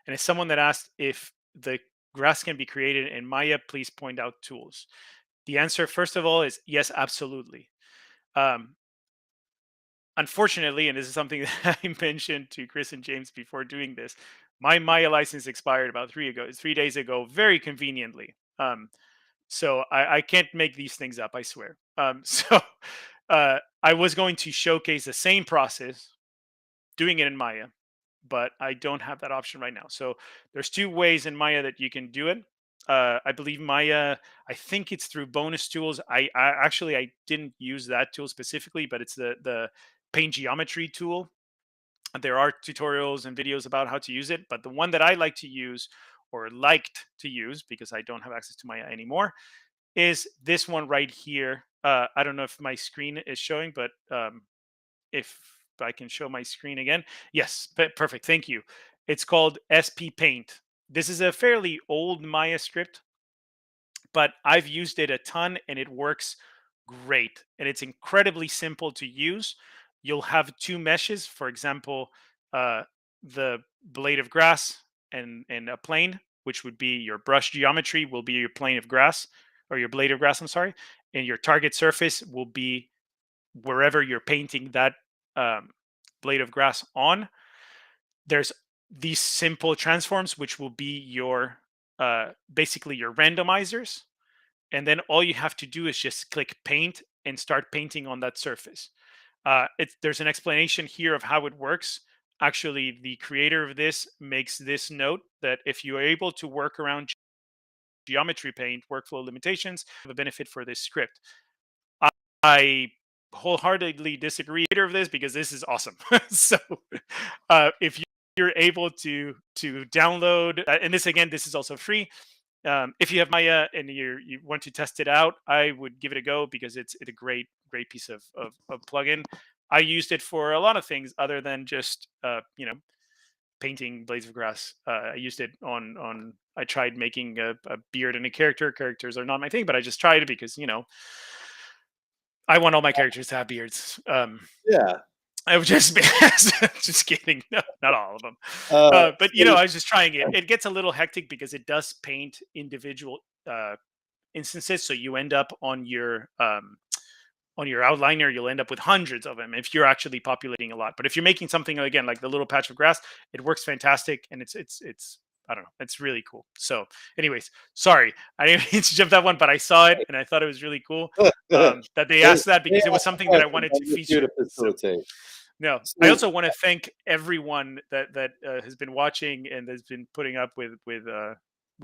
and it's someone that asked if the grass can be created in Maya. Please point out tools. The answer, first of all, is yes, absolutely. Um, Unfortunately, and this is something that I mentioned to Chris and James before doing this, my Maya license expired about 3 days ago, very conveniently. So I can't make these things up, I swear. So I was going to showcase the same process, doing it in Maya, but I don't have that option right now. So there's two ways in Maya that you can do it. I believe Maya, I think it's through bonus tools. I actually I didn't use that tool specifically, but it's the paint geometry tool. There are tutorials and videos about how to use it, but the one that I like to use or liked to use because I don't have access to Maya anymore is this one right here. I don't know if my screen is showing, but if I can show my screen again. Yes, perfect. Thank you. It's called SP Paint. This is a fairly old Maya script, but I've used it a ton and it works great. And it's incredibly simple to use. You'll have two meshes, for example, uh, the blade of grass and a plane, which would be your brush geometry, will be your plane of grass or your blade of grass, I'm sorry. And your target surface will be wherever you're painting that um, blade of grass on. There's these simple transforms, which will be your basically your randomizers, and then all you have to do is just click paint and start painting on that surface. There's an explanation here of how it works. Actually, the creator of this makes this note that if you are able to work around geometry paint workflow limitations, have a benefit for this script. I wholeheartedly disagree of this because this is awesome. So if you're able to download, and this again, this is also free. If you have Maya and you want to test it out, I would give it a go because it's a great piece of plugin. I used it for a lot of things other than just painting blades of grass. I used it on. I tried making a beard and a character. Characters are not my thing, but I just tried it because I want all my characters to have beards. Yeah. I was just just kidding. No, not all of them. But So, I was just trying it. It gets a little hectic because it does paint individual instances, so you end up on your outliner, you'll end up with hundreds of them if you're actually populating a lot. But if you're making something again like the little patch of grass, it works fantastic, and it's I don't know, it's really cool. So, anyways, sorry, I didn't mean to jump that one, but I saw it and I thought it was really cool they that they asked that they because it was asked the something that I question. wanted I'm to just here to feature. So, facilitate. no, I So also want to thank everyone that has been watching and has been putting up with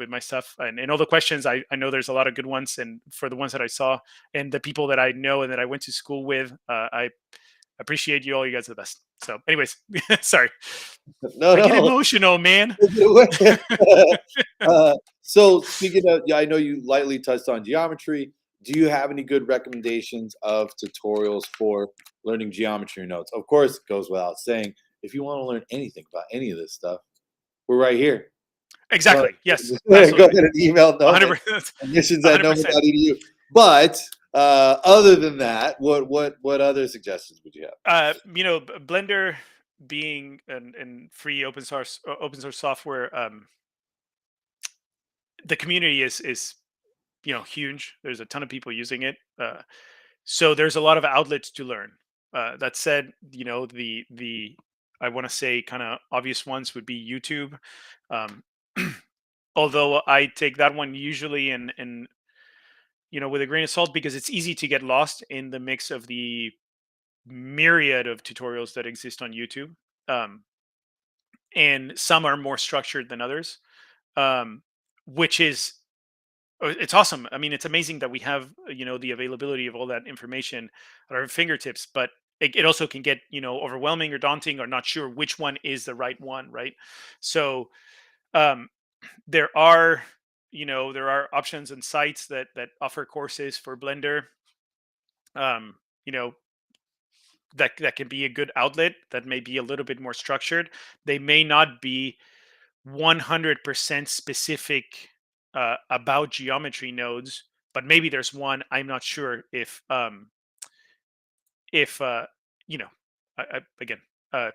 my stuff and all the questions. I know there's a lot of good ones, and for the ones that I saw and the people that I know and that I went to school with, I appreciate you all. You guys are the best. So, anyways, sorry, no, I get no. emotional, man. So speaking of, yeah, I know you lightly touched on geometry. Do you have any good recommendations of tutorials for learning geometry notes? Of course, it goes without saying, if you want to learn anything about any of this stuff, we're right here. Go Exactly. Yes, ahead, go absolutely. ahead and email Noman, 100%. admissions at 100%. Noman.edu. But other than that, what other suggestions would you have? Blender being an free open source software, the community is huge. There's a ton of people using it, so there's a lot of outlets to learn. That said, the I want to say kind of obvious ones would be YouTube. Um, Although I take that one usually in with a grain of salt because it's easy to get lost in the mix of the myriad of tutorials that exist on YouTube. Um, and some are more structured than others, um, which is it's awesome. I mean, it's amazing that we have the availability of all that information at our fingertips, but it also can get overwhelming or daunting or not sure which one is the right one, right? So um, there are options and sites that offer courses for Blender. Um, you know that can be a good outlet that may be a little bit more structured. They may not be 100% specific about geometry nodes, but maybe there's one. I'm not sure if you know. Again, uh,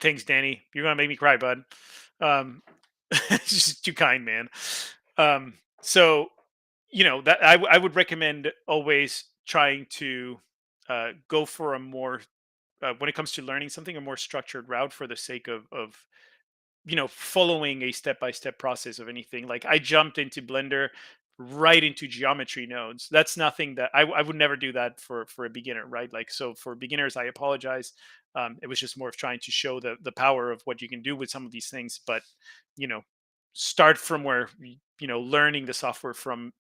thanks, Danny. You're gonna make me cry, bud. Um, it's just too kind, man. So that I would recommend always trying to. go for a more when it comes to learning something, a more structured route for the sake of following a step-by-step process of anything. Like I jumped into Blender right into geometry nodes. That's nothing that I would never do that for a beginner, right? Like, so for beginners, I apologize. It was just more of trying to show the power of what you can do with some of these things. But you know start from where learning the software from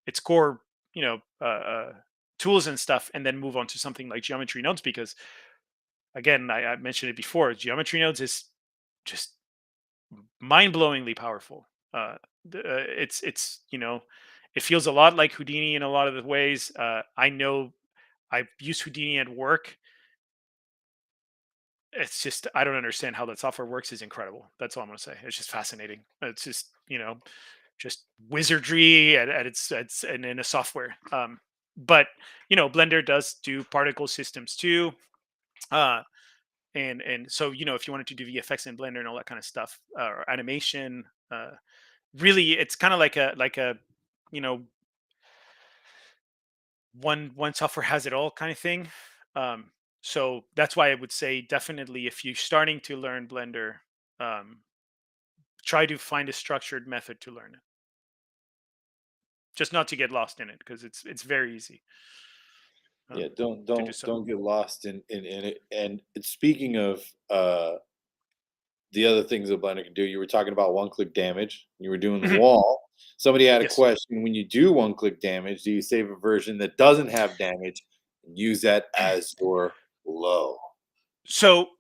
its core, you know uh, uh, tools and stuff, and then move on to something like geometry nodes, because again, I mentioned it before, geometry nodes is just mind-blowingly powerful. It's it feels a lot like Houdini in a lot of the ways. I know I've used Houdini at work. It's just I don't understand how that software works. Is incredible. That's all I'm gonna say. It's just fascinating. It's just just wizardry at its and in a software. But Blender does do particle systems too. Uh, and so if you wanted to do VFX in Blender and all that kind of stuff, or animation, really it's kind of like a you know one software has it all kind of thing. So that's why I would say definitely, if you're starting to learn Blender, um, try to find a structured method to learn it, just not to get lost in it, because it's very easy Yeah, um, don't to do don't so. don't get lost in it. And speaking of the other things that Blender can do, you were talking about one-click damage. You were doing the Mhm. wall. Somebody had a Yes. question: when you do one-click damage, do you save a version that doesn't have damage and use that as your low? So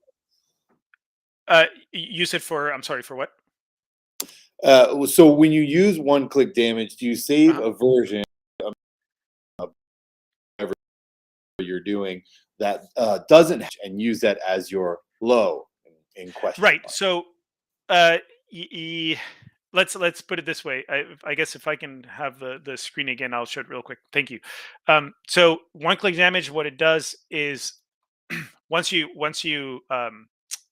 use it for, I'm sorry, for what? So when you use one-click damage, do you save Uh-huh. a version of whatever you're doing that doesn't and use that as your low in question Right. mark? So uh, y- y- let's put it this way. I guess if I can have the screen again, I'll show it real quick. Thank you. So one click damage, what it does is once you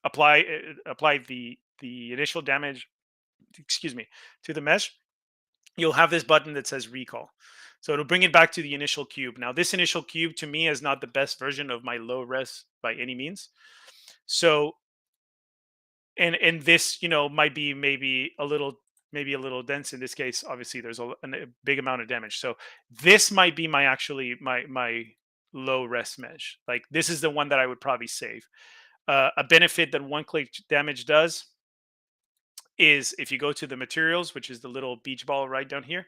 apply the initial damage, excuse me, to the mesh, you'll have this button that says recall. So it'll bring it back to the initial cube. Now, this initial cube to me is not the best version of my low res by any means. So and this might be maybe a little dense in this case. Obviously there's a big amount of damage, so this might be my actually my low res mesh. Like, this is the one that I would probably save. A benefit that one click damage does is, if you go to the materials, which is the little beach ball right down here,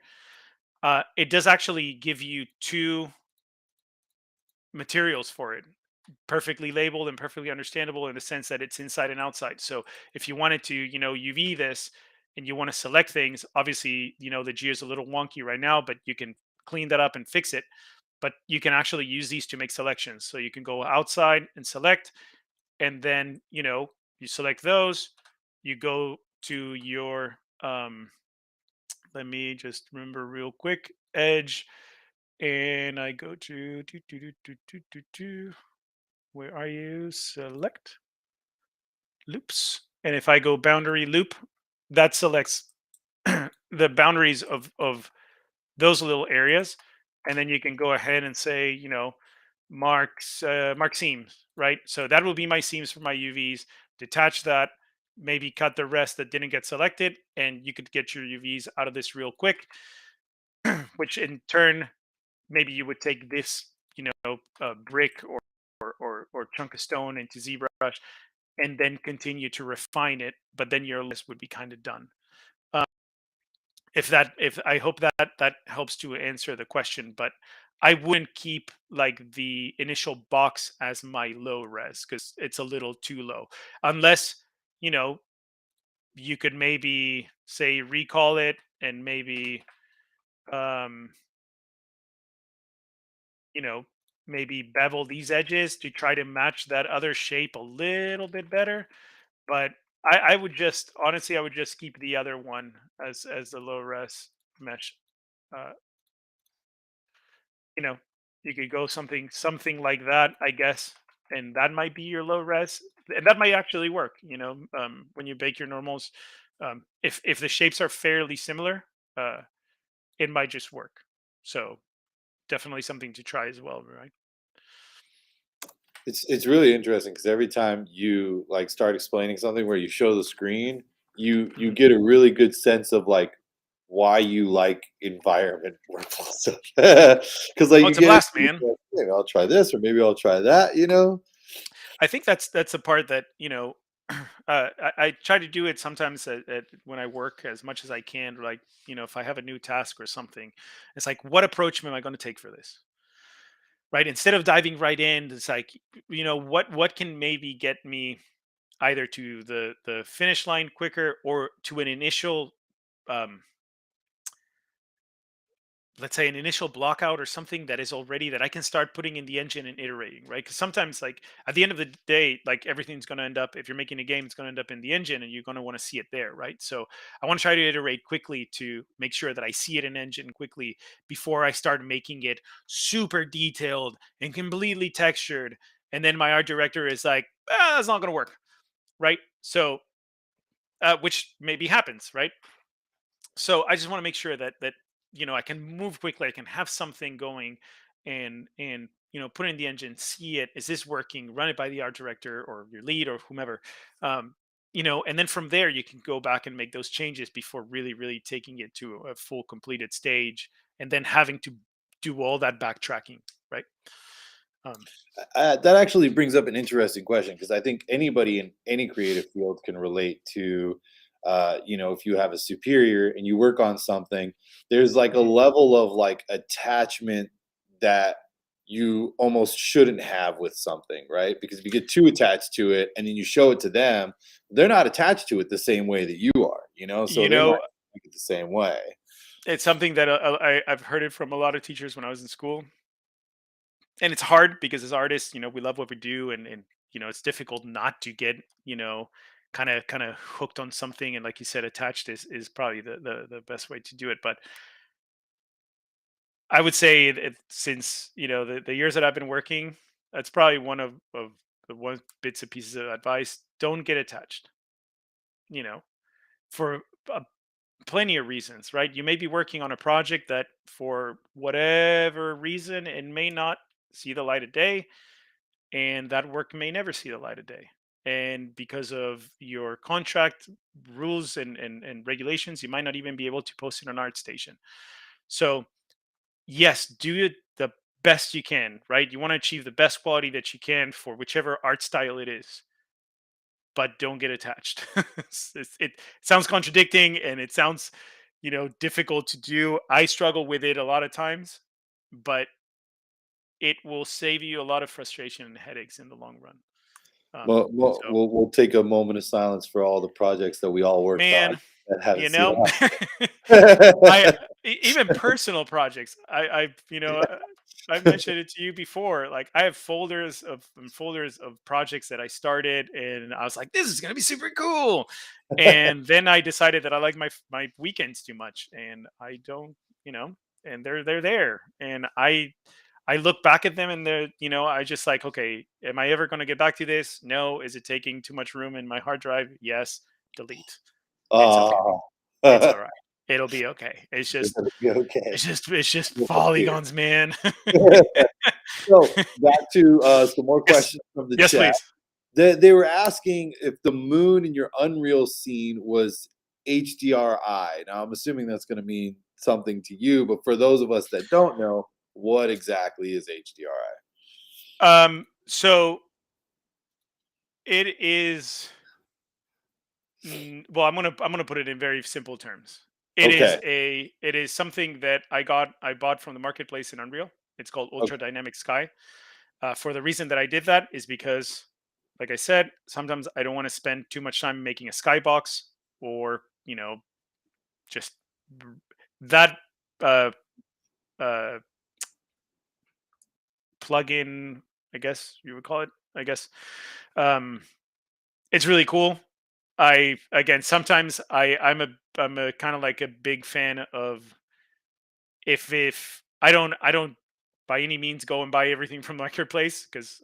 it does actually give you two materials for it, perfectly labeled and perfectly understandable, in the sense that it's inside and outside. So if you wanted to, UV this, and you want to select things, obviously, the G is a little wonky right now, but you can clean that up and fix it. But you can actually use these to make selections. So you can go outside and select, and then, you select those, you go to your, let me just remember real quick, edge, and I go to, where are you? Select loops. And if I go boundary loop, that selects the boundaries of those little areas. And then you can go ahead and say, mark seams, right? So that will be my seams for my UVs. Detach that, maybe cut the rest that didn't get selected, and you could get your UVs out of this real quick, which in turn, maybe you would take this, brick or chunk of stone into ZBrush, and then continue to refine it, but then your list would be kind of done. Uh, if I hope that helps to answer the question, but I wouldn't keep like the initial box as my low res, because it's a little too low, unless you know you could maybe say recall it, and maybe um you know maybe bevel these edges to try to match that other shape a little bit better. But I would just, honestly, I would just keep the other one as the low res mesh. Uh, you know, you could go something like that, I guess, and that might be your low res, and that might actually work. When you bake your normals, if the shapes are fairly similar, uh, it might just work. So definitely something to try as well, right? It's really interesting because every time you like start explaining something where you show the screen, you Mhm. get a really good sense of like why you like environment workflow stuff. Because like Oh, you it's a get it, blast, man. maybe I'll try this or maybe I'll try that. You know. I think that's the part that I try to do it sometimes when I work as much as I can. Like if I have a new task or something, it's like, what approach am I going to take for this? Right? Instead of diving right in, it's like what can maybe get me either to the finish line quicker or to an initial um, let's say an initial block out or something that is already that I can start putting in the engine and iterating, right? Because sometimes, like at the end of the day, like everything's going to end up, if you're making a game, it's going to end up in the engine and you're going to want to see it there, right? So I want to try to iterate quickly to make sure that I see it in engine quickly before I start making it super detailed and completely textured. And then my art director is like, that's not going to work, right? So, which maybe happens, right? So I just want to make sure that I can move quickly, I can have something going, and put it in the engine, see it, is this working, run it by the art director or your lead or whomever, um, and then from there you can go back and make those changes before really taking it to a full completed stage, and then having to do all that backtracking, right? um, That actually brings up an interesting question because I think anybody in any creative field can relate to, if you have a superior and you work on something, there's like a mhm. level of like attachment that you almost shouldn't have with something, right? Because if you get too attached to it and then you show it to them, they're not attached to it the same way that you are, so you they might know think it the same way. it's something that I've heard it from a lot of teachers when I was in school, and it's hard because as artists, we love what we do, and it's difficult not to get kind of hooked on something, and like you said, attached is probably the best way to do it. But I would say that since the years that I've been working, that's probably one of the one bits and pieces of advice: don't get attached. You know, for uh, plenty of reasons, right? You may be working on a project that, for whatever reason, it may not see the light of day, and that work may never see the light of day. And because of your contract rules and regulations, you might not even be able to post it on ArtStation. So, yes, do it the best you can, right? You want to achieve the best quality that you can for whichever art style it is, but don't get attached. It sounds contradicting and it sounds, difficult to do. I struggle with it a lot of times, but it will save you a lot of frustration and headaches in the long run. Well, well, So, we'll take a moment of silence for all the projects that we all worked on man, that haven't you seen know, light. even personal projects. I've mentioned it to you before. Like I have folders of projects that I started, and I was like, this is gonna be super cool. And then I decided that I like my weekends too much, and I don't, you know, and they're there, and I look back at them and I just like, okay, am I ever going to get back to this? No. Is it taking too much room in my hard drive? Yes. Delete. It's okay. Oh, It's it's all right. It'll be okay. It's just, gonna be okay. it's just We'll appear. polygons, man. So back to some more Yes. questions from the Yes, chat. please. They were asking if the moon in your Unreal scene was HDRI. Now I'm assuming that's going to mean something to you, but for those of us that don't know, what exactly is HDRI? So it is, well, I'm gonna put it in very simple terms. Okay. It is something that I bought from the marketplace in Unreal. It's called Ultra Okay. Dynamic Sky. For the reason that I did that is because, like I said, sometimes I don't want to spend too much time making a skybox, or just r- that uh, uh, plugin. I guess you would call it. I guess um, it's really cool. I again sometimes I'm a kind of like a big fan of, if I don't by any means go and buy everything from marketplace, because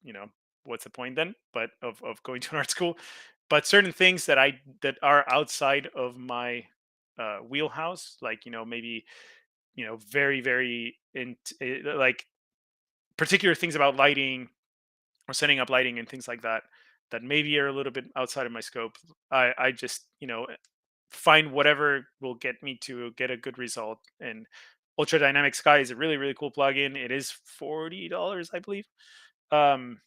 you know what's the point then, but of going to an art school. But certain things that are outside of my wheelhouse, like maybe very like particular things about lighting, or setting up lighting and things like that that maybe are a little bit outside of my scope, I just find whatever will get me to get a good result. And Ultra Dynamic Sky is a really really cool plugin. It is $40, I believe. Um,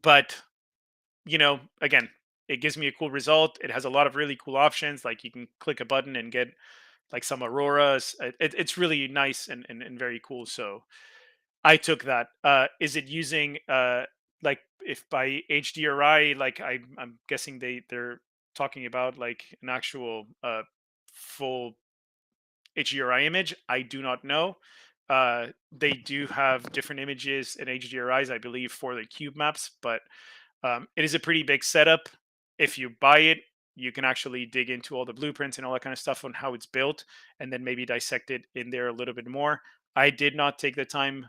but again, it gives me a cool result. It has a lot of really cool options. Like you can click a button and get like some auroras. It's really nice and very cool. So I took that. Is it using like if by HDRI, like I'm guessing they're talking about like an actual full HDRI image? I do not know. They do have different images and HDRIs, I believe, for the cube maps, but it is a pretty big setup. If you buy it, you can actually dig into all the blueprints and all that kind of stuff on how it's built, and then maybe dissect it in there a little bit more. I did not take the time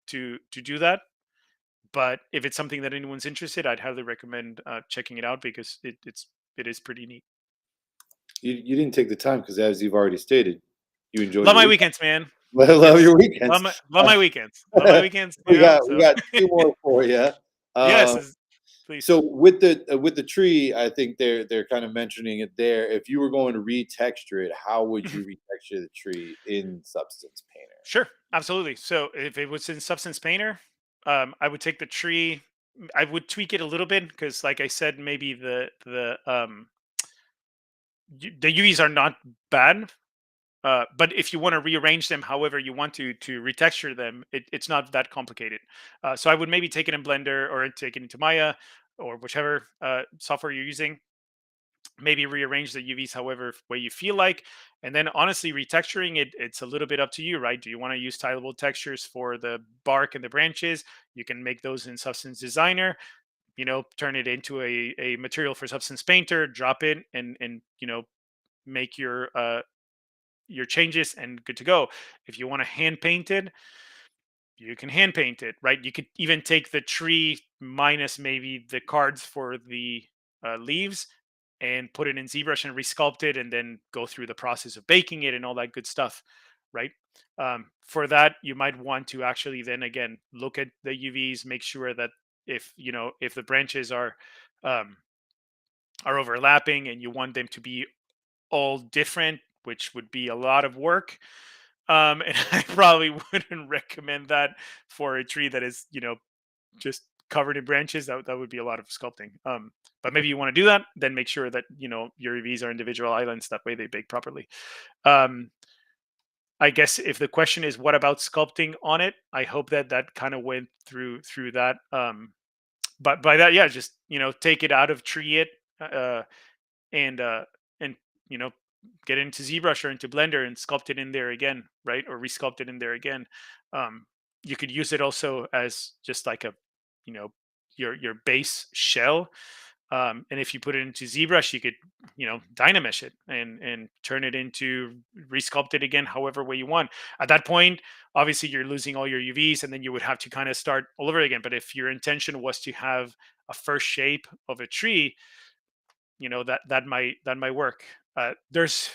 to do that, but if it's something that anyone's interested, I'd highly recommend checking it out because it is pretty neat. You didn't take the time because, as you've already stated, you enjoy Love your my weekend. weekends, man. I love Yes, your weekends. love my weekends. Love my weekends. We So got two more for you. yes, Um, please. so with the tree, I think they're kind of mentioning it there. If you were going to retexture it, how would you retexture the tree in Substance Painter? Sure, absolutely. So if it was in Substance Painter, I would take the tree. I would tweak it a little bit because, like I said, maybe the UVs are not bad. But if you want to rearrange them however you want to retexture them, it's not that complicated. So I would maybe take it in Blender or take it into Maya or whichever software you're using, maybe rearrange the UVs however way you feel like. And then honestly, retexturing it's a little bit up to you, right? Do you want to use tileable textures for the bark and the branches? You can make those in Substance Designer, turn it into a material for Substance Painter, drop it and make your changes and good to go. If you want to hand paint it, you can hand paint it, right? You could even take the tree minus maybe the cards for the leaves and put it in ZBrush and resculpt it and then go through the process of baking it and all that good stuff, right? For that, you might want to actually then again look at the UVs, make sure that if the branches um, are overlapping and you want them to be all different, which would be a lot of work. And I probably wouldn't recommend that for a tree that is, just covered in branches. That would be a lot of sculpting. But maybe you want to do that, then make sure that your EVs are individual islands. That way they bake properly. Um, I guess if the question is what about sculpting on it, I hope that that kind of went through that. But by that, yeah, just take it out of TreeIt and and you know get into ZBrush or into Blender and sculpt it in there again, right? Or resculpt it in there again. Um, you could use it also as just like a you know your base shell. And if you put it into ZBrush, you could dynamesh it and turn it into resculpt it again, however way you want. At that point, obviously you're losing all your UVs, and then you would have to kind of start all over again. But if your intention was to have a first shape of a tree, that might work. There's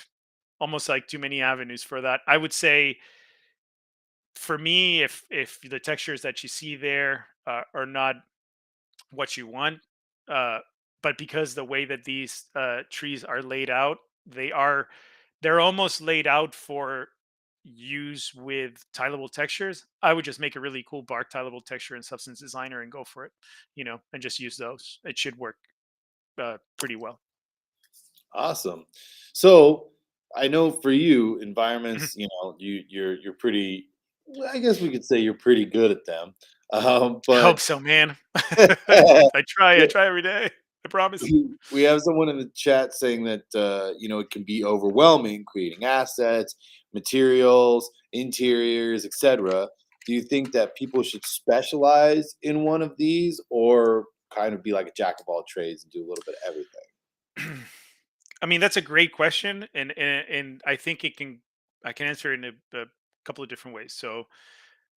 almost like too many avenues for that. I would say for me, if the textures that you see there are not what you want, uh, but because the way that these trees are laid out, they're almost laid out for use with tileable textures. I would just make a really cool bark tileable texture in Substance Designer and go for it, and just use those. It should work pretty well. Awesome. So I know for you, environments, you're pretty. Well, I guess we could say you're pretty good at them. I But hope so, man. I try. I try every day. I promise. we have someone in the chat saying that it can be overwhelming creating assets, materials, interiors, etc. Do you think that people should specialize in one of these, or kind of be like a jack of all trades and do a little bit of everything? I mean, that's a great question, and I think I can answer it in a couple of different ways. So,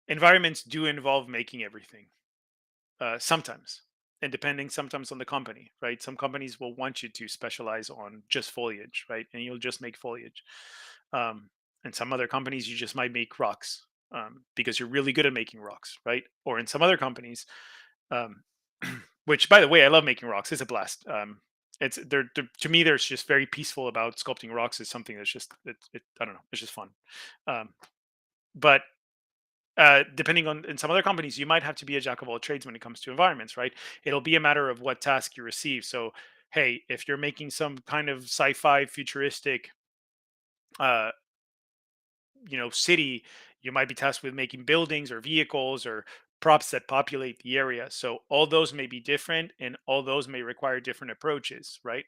environments do involve making everything sometimes, and depending sometimes on the company, right? Some companies will want you to specialize on just foliage, right? And you'll just make foliage. Um, and some other companies, you just might make rocks because you're really good at making rocks, right? Or in some other companies, Um, which, by the way, I love making rocks. It's a blast. It's to me. There's just very peaceful about sculpting rocks. Is something that's just I don't know. It's just fun. Um, but depending on in some other companies, you might have to be a jack of all trades when it comes to environments, right? It'll be a matter of what task you receive. So, hey, if you're making some kind of sci-fi futuristic uh, city, you might be tasked with making buildings or vehicles or props that populate the area. So all those may be different, and all those may require different approaches, right?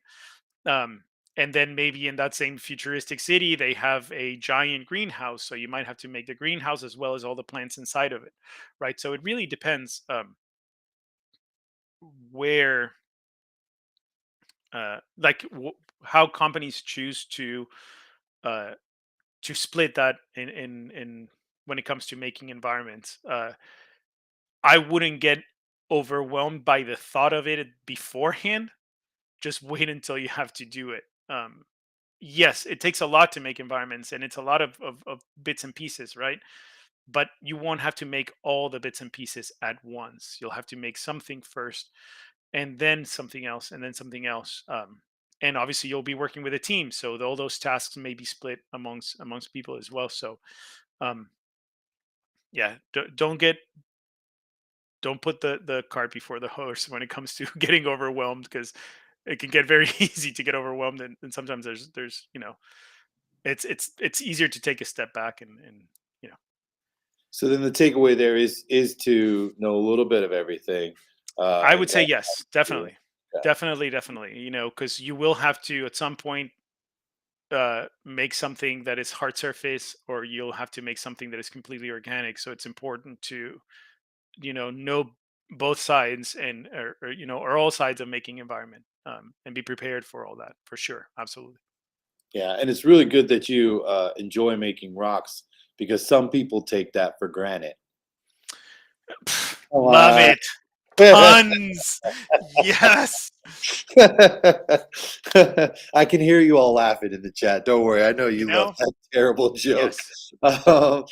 um, and then maybe in that same futuristic city they have a giant greenhouse, so you might have to make the greenhouse as well as all the plants inside of it, right? So it really depends, where like how companies choose uh, to split that in when it comes to making environments. I wouldn't get overwhelmed by the thought of it beforehand. Just wait until you have to do it. Yes, it takes a lot to make environments, and it's a lot of bits and pieces, right? But you won't have to make all the bits and pieces at once. You'll have to make something first, and then something else, and then something else. And obviously, you'll be working with a team, so all those tasks may be split amongst people as well. So, um, yeah, don't put the cart before the horse when it comes to getting overwhelmed, because it can get very easy to get overwhelmed, and sometimes there's it's easier to take a step back and you know So then the takeaway there is to know a little bit of everything, I and would say kind yes, of do definitely, that. definitely, because you will have to at some point make something that is hard surface, or you'll have to make something that is completely organic. So it's important to know both sides, and or all sides of making environment, and be prepared for all that, for sure, absolutely. Yeah, and it's really good that you enjoy making rocks because some people take that for granted. Come Love on. it. Tons. Yes. I can hear you all laughing in the chat. Don't worry, I know You you love know? that terrible joke. Yes. Um,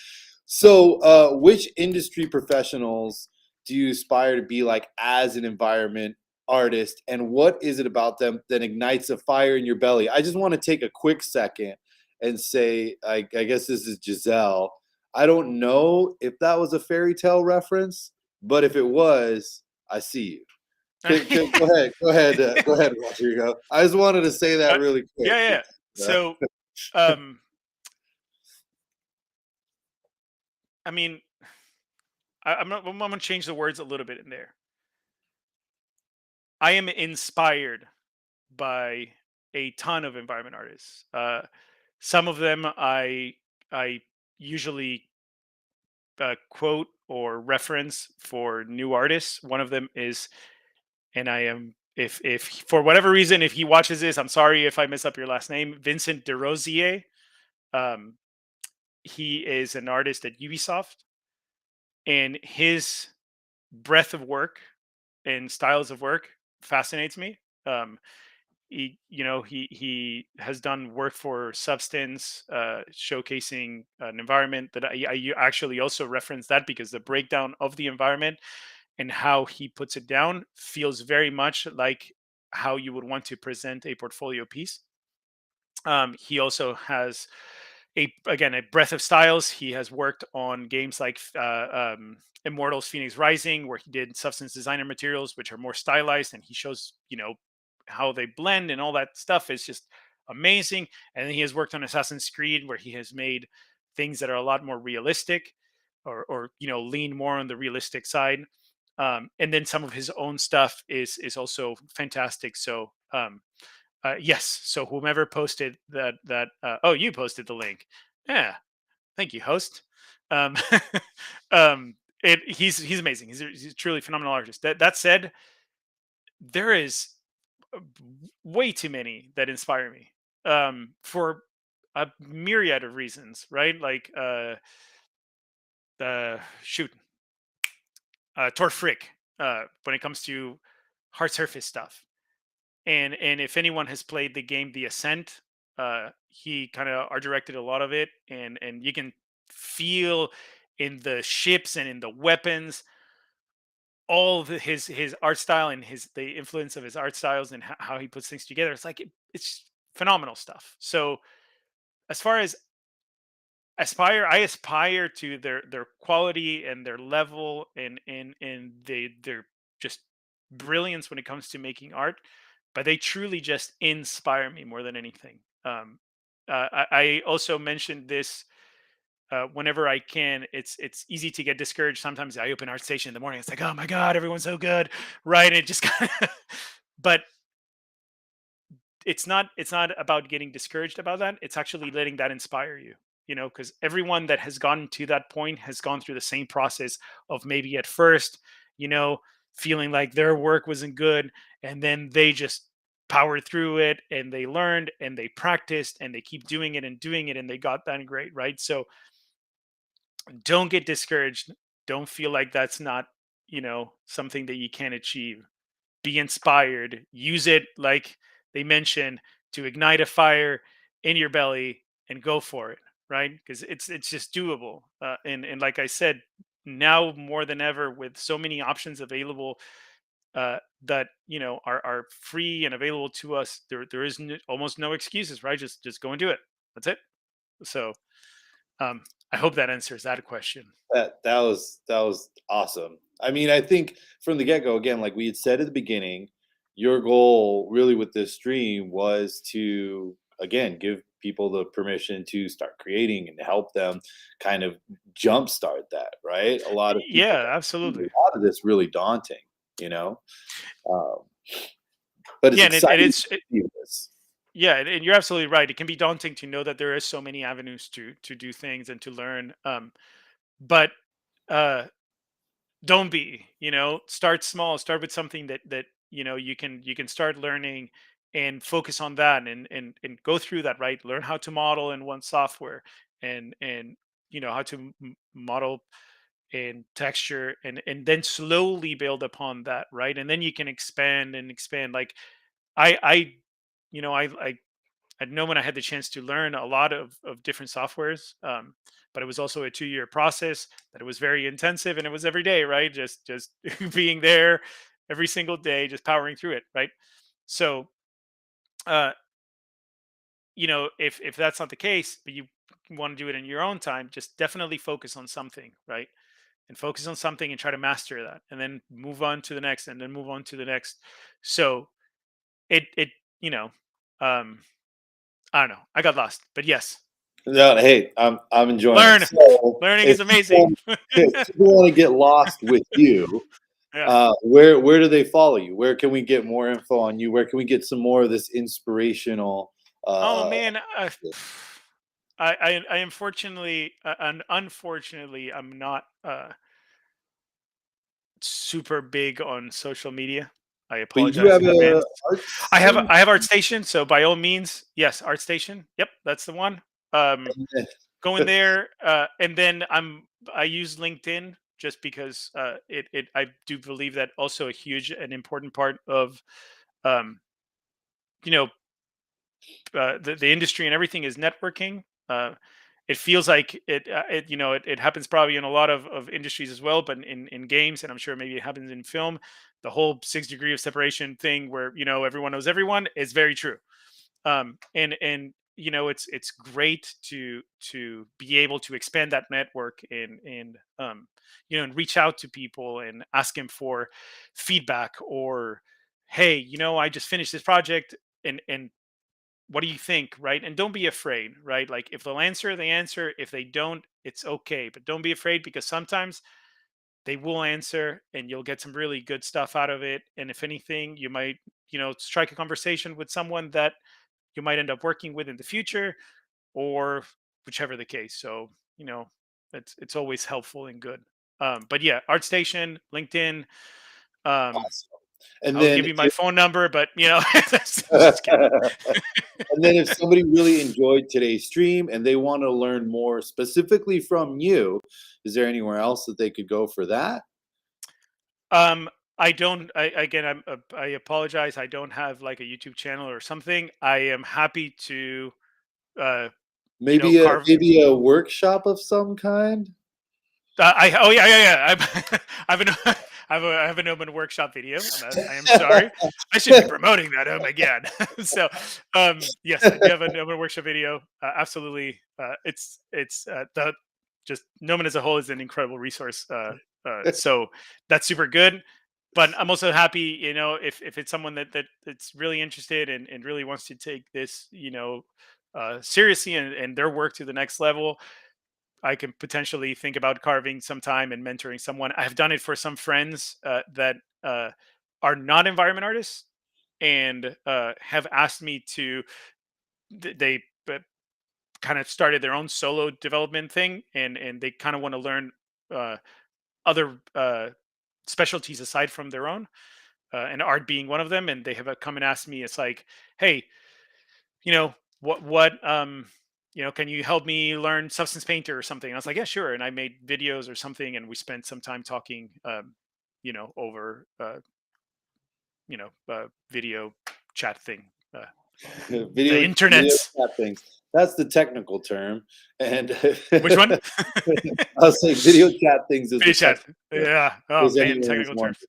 which industry professionals do you aspire to be like as an environment artist, and what is it about them that ignites a fire in your belly? I just want to take a quick second and say, I guess this is Giselle. I don't know if that was a fairy tale reference, but if it was, I see you. Go ahead, Rodrigo. I just wanted to say that Uh, really quick. yeah, yeah. Uh, So, um, I mean, I'm gonna change the words a little bit in there. I am inspired by a ton of environment artists. Some of them I usually quote or reference for new artists. One of them is, and I am, if for whatever reason, if he watches this, I'm sorry if I mess up your last name, Vincent DeRosier. Um, he is an artist at Ubisoft, and his breadth of work and styles of work fascinates me. He has done work for Substance, showcasing an environment that I actually also reference that, because the breakdown of the environment and how he puts it down feels very much like how you would want to present a portfolio piece. He also has a breadth of styles. He has worked on games like Immortals: Phoenix Rising, where he did substance designer materials, which are more stylized, and he shows how they blend and all that stuff is just amazing. And then he has worked on Assassin's Creed, where he has made things that are a lot more realistic, or lean more on the realistic side. And then some of his own stuff is also fantastic. So yes. So whomever posted oh, you posted the link. Yeah. Thank you, host. Um, he's amazing. He's a truly phenomenal artist. That said, there is way too many that inspire me, for a myriad of reasons, right? Like, shoot, Tor Frick, when it comes to hard surface stuff. And if anyone has played the game The Ascent, he kind of art directed a lot of it, and you can feel in the ships and in the weapons all of his art style and the influence of his art styles and how he puts things together. It's like it's phenomenal stuff. So as far as I aspire to their quality and their level and their just brilliance when it comes to making art, but they truly just inspire me more than anything. I also mentioned this whenever I can. It's easy to get discouraged. Sometimes I open ArtStation in the morning. It's like, oh my god, everyone's so good, right? It just kind of, but it's not about getting discouraged about that. It's actually letting that inspire you, because everyone that has gotten to that point has gone through the same process of maybe at first, you know feeling like their work wasn't good, and then they just powered through it and they learned and they practiced and they keep doing it and they got that great, right? So don't get discouraged. Don't feel like that's not, something that you can't achieve. Be inspired, use it like they mentioned to ignite a fire in your belly and go for it, right? Because it's just doable. And like I said, now more than ever, with so many options available, that are free and available to us, there is almost no excuses, right? Just go and do it. That's it. So um I hope that answers that question. That was awesome. I mean, I think from the get go, again, like we had said at the beginning, your goal really with this stream was to again give people the permission to start creating and help them kind of jumpstart that, right? A lot of people Yeah, find a absolutely. lot of this really daunting, you know, um, but it's Yeah, and exciting to it's see this. yeah, and you're absolutely right. It can be daunting to know that there is so many avenues to do things and to learn. But uh, don't be. Start small. Start with something that you can start learning and focus on that and go through that. Right. Learn how to model in one software and how to model and texture and then slowly build upon that. Right. And then you can expand and expand. Like I I know when I had the chance to learn a lot of different softwares, but it was also a 2-year process. That it was very intensive, and it was every day, right? Just being there every single day, just powering through it, right? So, uh, if that's not the case, but you want to do it in your own time, just definitely focus on something, right? And focus on something and try to master that, and then move on to the next, and then move on to the next. So it you know, um, I don't know. I got lost, but yes, No, hey, I'm enjoying it. learn. So Learning if is amazing. people want to get lost with you, Yeah. where do they follow you? Where can we get more info on you? Where can we get some more of this inspirational? Oh Uh, man, I unfortunately, and unfortunately, I'm not super big on social media. I but you do apologize have in a advance. art I have stream. I have ArtStation, so by all means, yes, ArtStation. Yep, that's the one. Go in there, and then I use LinkedIn just because it I do believe that also a huge and important part of um, you know the industry and everything is networking. It feels like it happens probably in a lot of industries as well, but in games, and I'm sure maybe it happens in film. The whole 6 degree of separation thing, where everyone knows everyone, is very true. And it's great to be able to expand that network and reach out to people and ask them for feedback, or hey, I just finished this project, and what do you think, right? And don't be afraid, right? Like if they'll answer, they answer. If they don't, it's okay, but don't be afraid, because sometimes they will answer and you'll get some really good stuff out of it. And if anything, you might strike a conversation with someone that you might end up working with in the future, or whichever the case. So it's always helpful and good. But yeah, ArtStation, LinkedIn. um Awesome. And I'll then give you my phone number, but just kidding. and then if somebody really enjoyed today's stream and they want to learn more specifically from you, is there anywhere else that they could go for that? Um, I don't. Again, I apologize. I don't have like a YouTube channel or something. I am happy to, uh, Maybe a carve. maybe a workshop of some kind? I Oh yeah, yeah, yeah. I've been I have an open workshop video. I am sorry. I should be promoting that. Oh my god. So, yes, I do have an open workshop video. Absolutely. It's the just Gnomon as a whole is an incredible resource. So that's super good. But I'm also happy, if it's someone that's really interested and really wants to take this, seriously and their work to the next level. I can potentially think about carving some time and mentoring someone. I've done it for some friends that are not environment artists and have asked me to. They kind of started their own solo development thing, and they kind of want to learn uh, other specialties aside from their own, and art being one of them. And they have come and asked me, it's like, hey, you know, can you help me learn Substance Painter or something? And I was like, yeah, sure. And I made videos or something, and we spent some time talking, over, video chat thing, the video internet. chat things. That's the technical term. And Which one? I'll say video chat things is Video the chat. technical term. Yeah. Oh Because man, anyone is technical one. terms.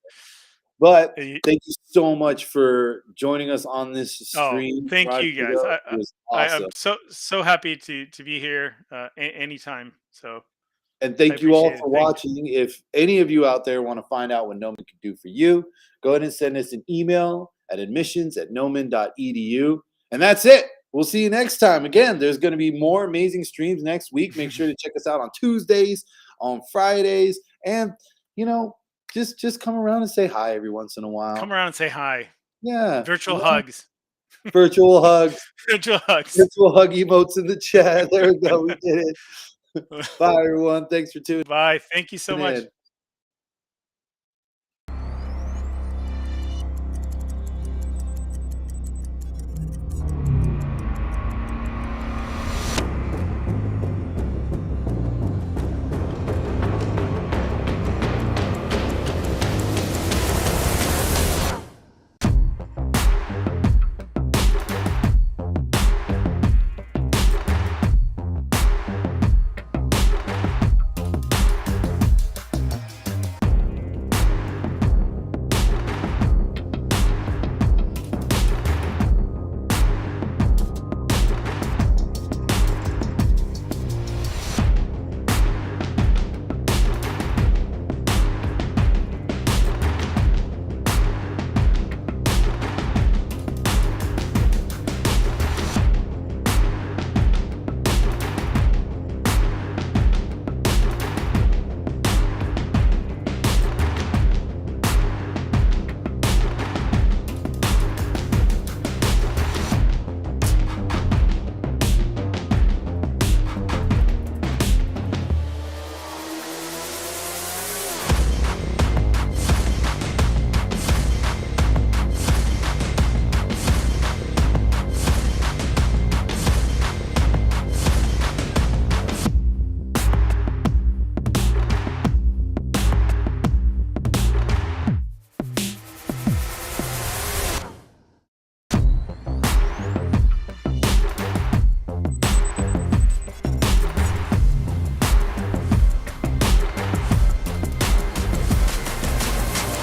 But Uh, thank you so much for joining us on this Oh, stream, thank you Rodrigo. guys. It was I am awesome. so happy to be here anytime. So And I thank you all appreciate it. for watching. If any of you out there want to find out what Nomen can do for you, go ahead and send us an email at admissions@nomen.edu. And that's it. We'll see you next time. Again, there's going to be more amazing streams next week. Make sure to check us out on Tuesdays, on Fridays, and just come around and say hi every once in a while. Come around and say hi. Yeah. Virtual hugs. Virtual hugs. Virtual hugs. Virtual hug emotes in the chat. There we go. We did it. Bye, everyone. Thanks for tuning Bye. Thank you so much. in.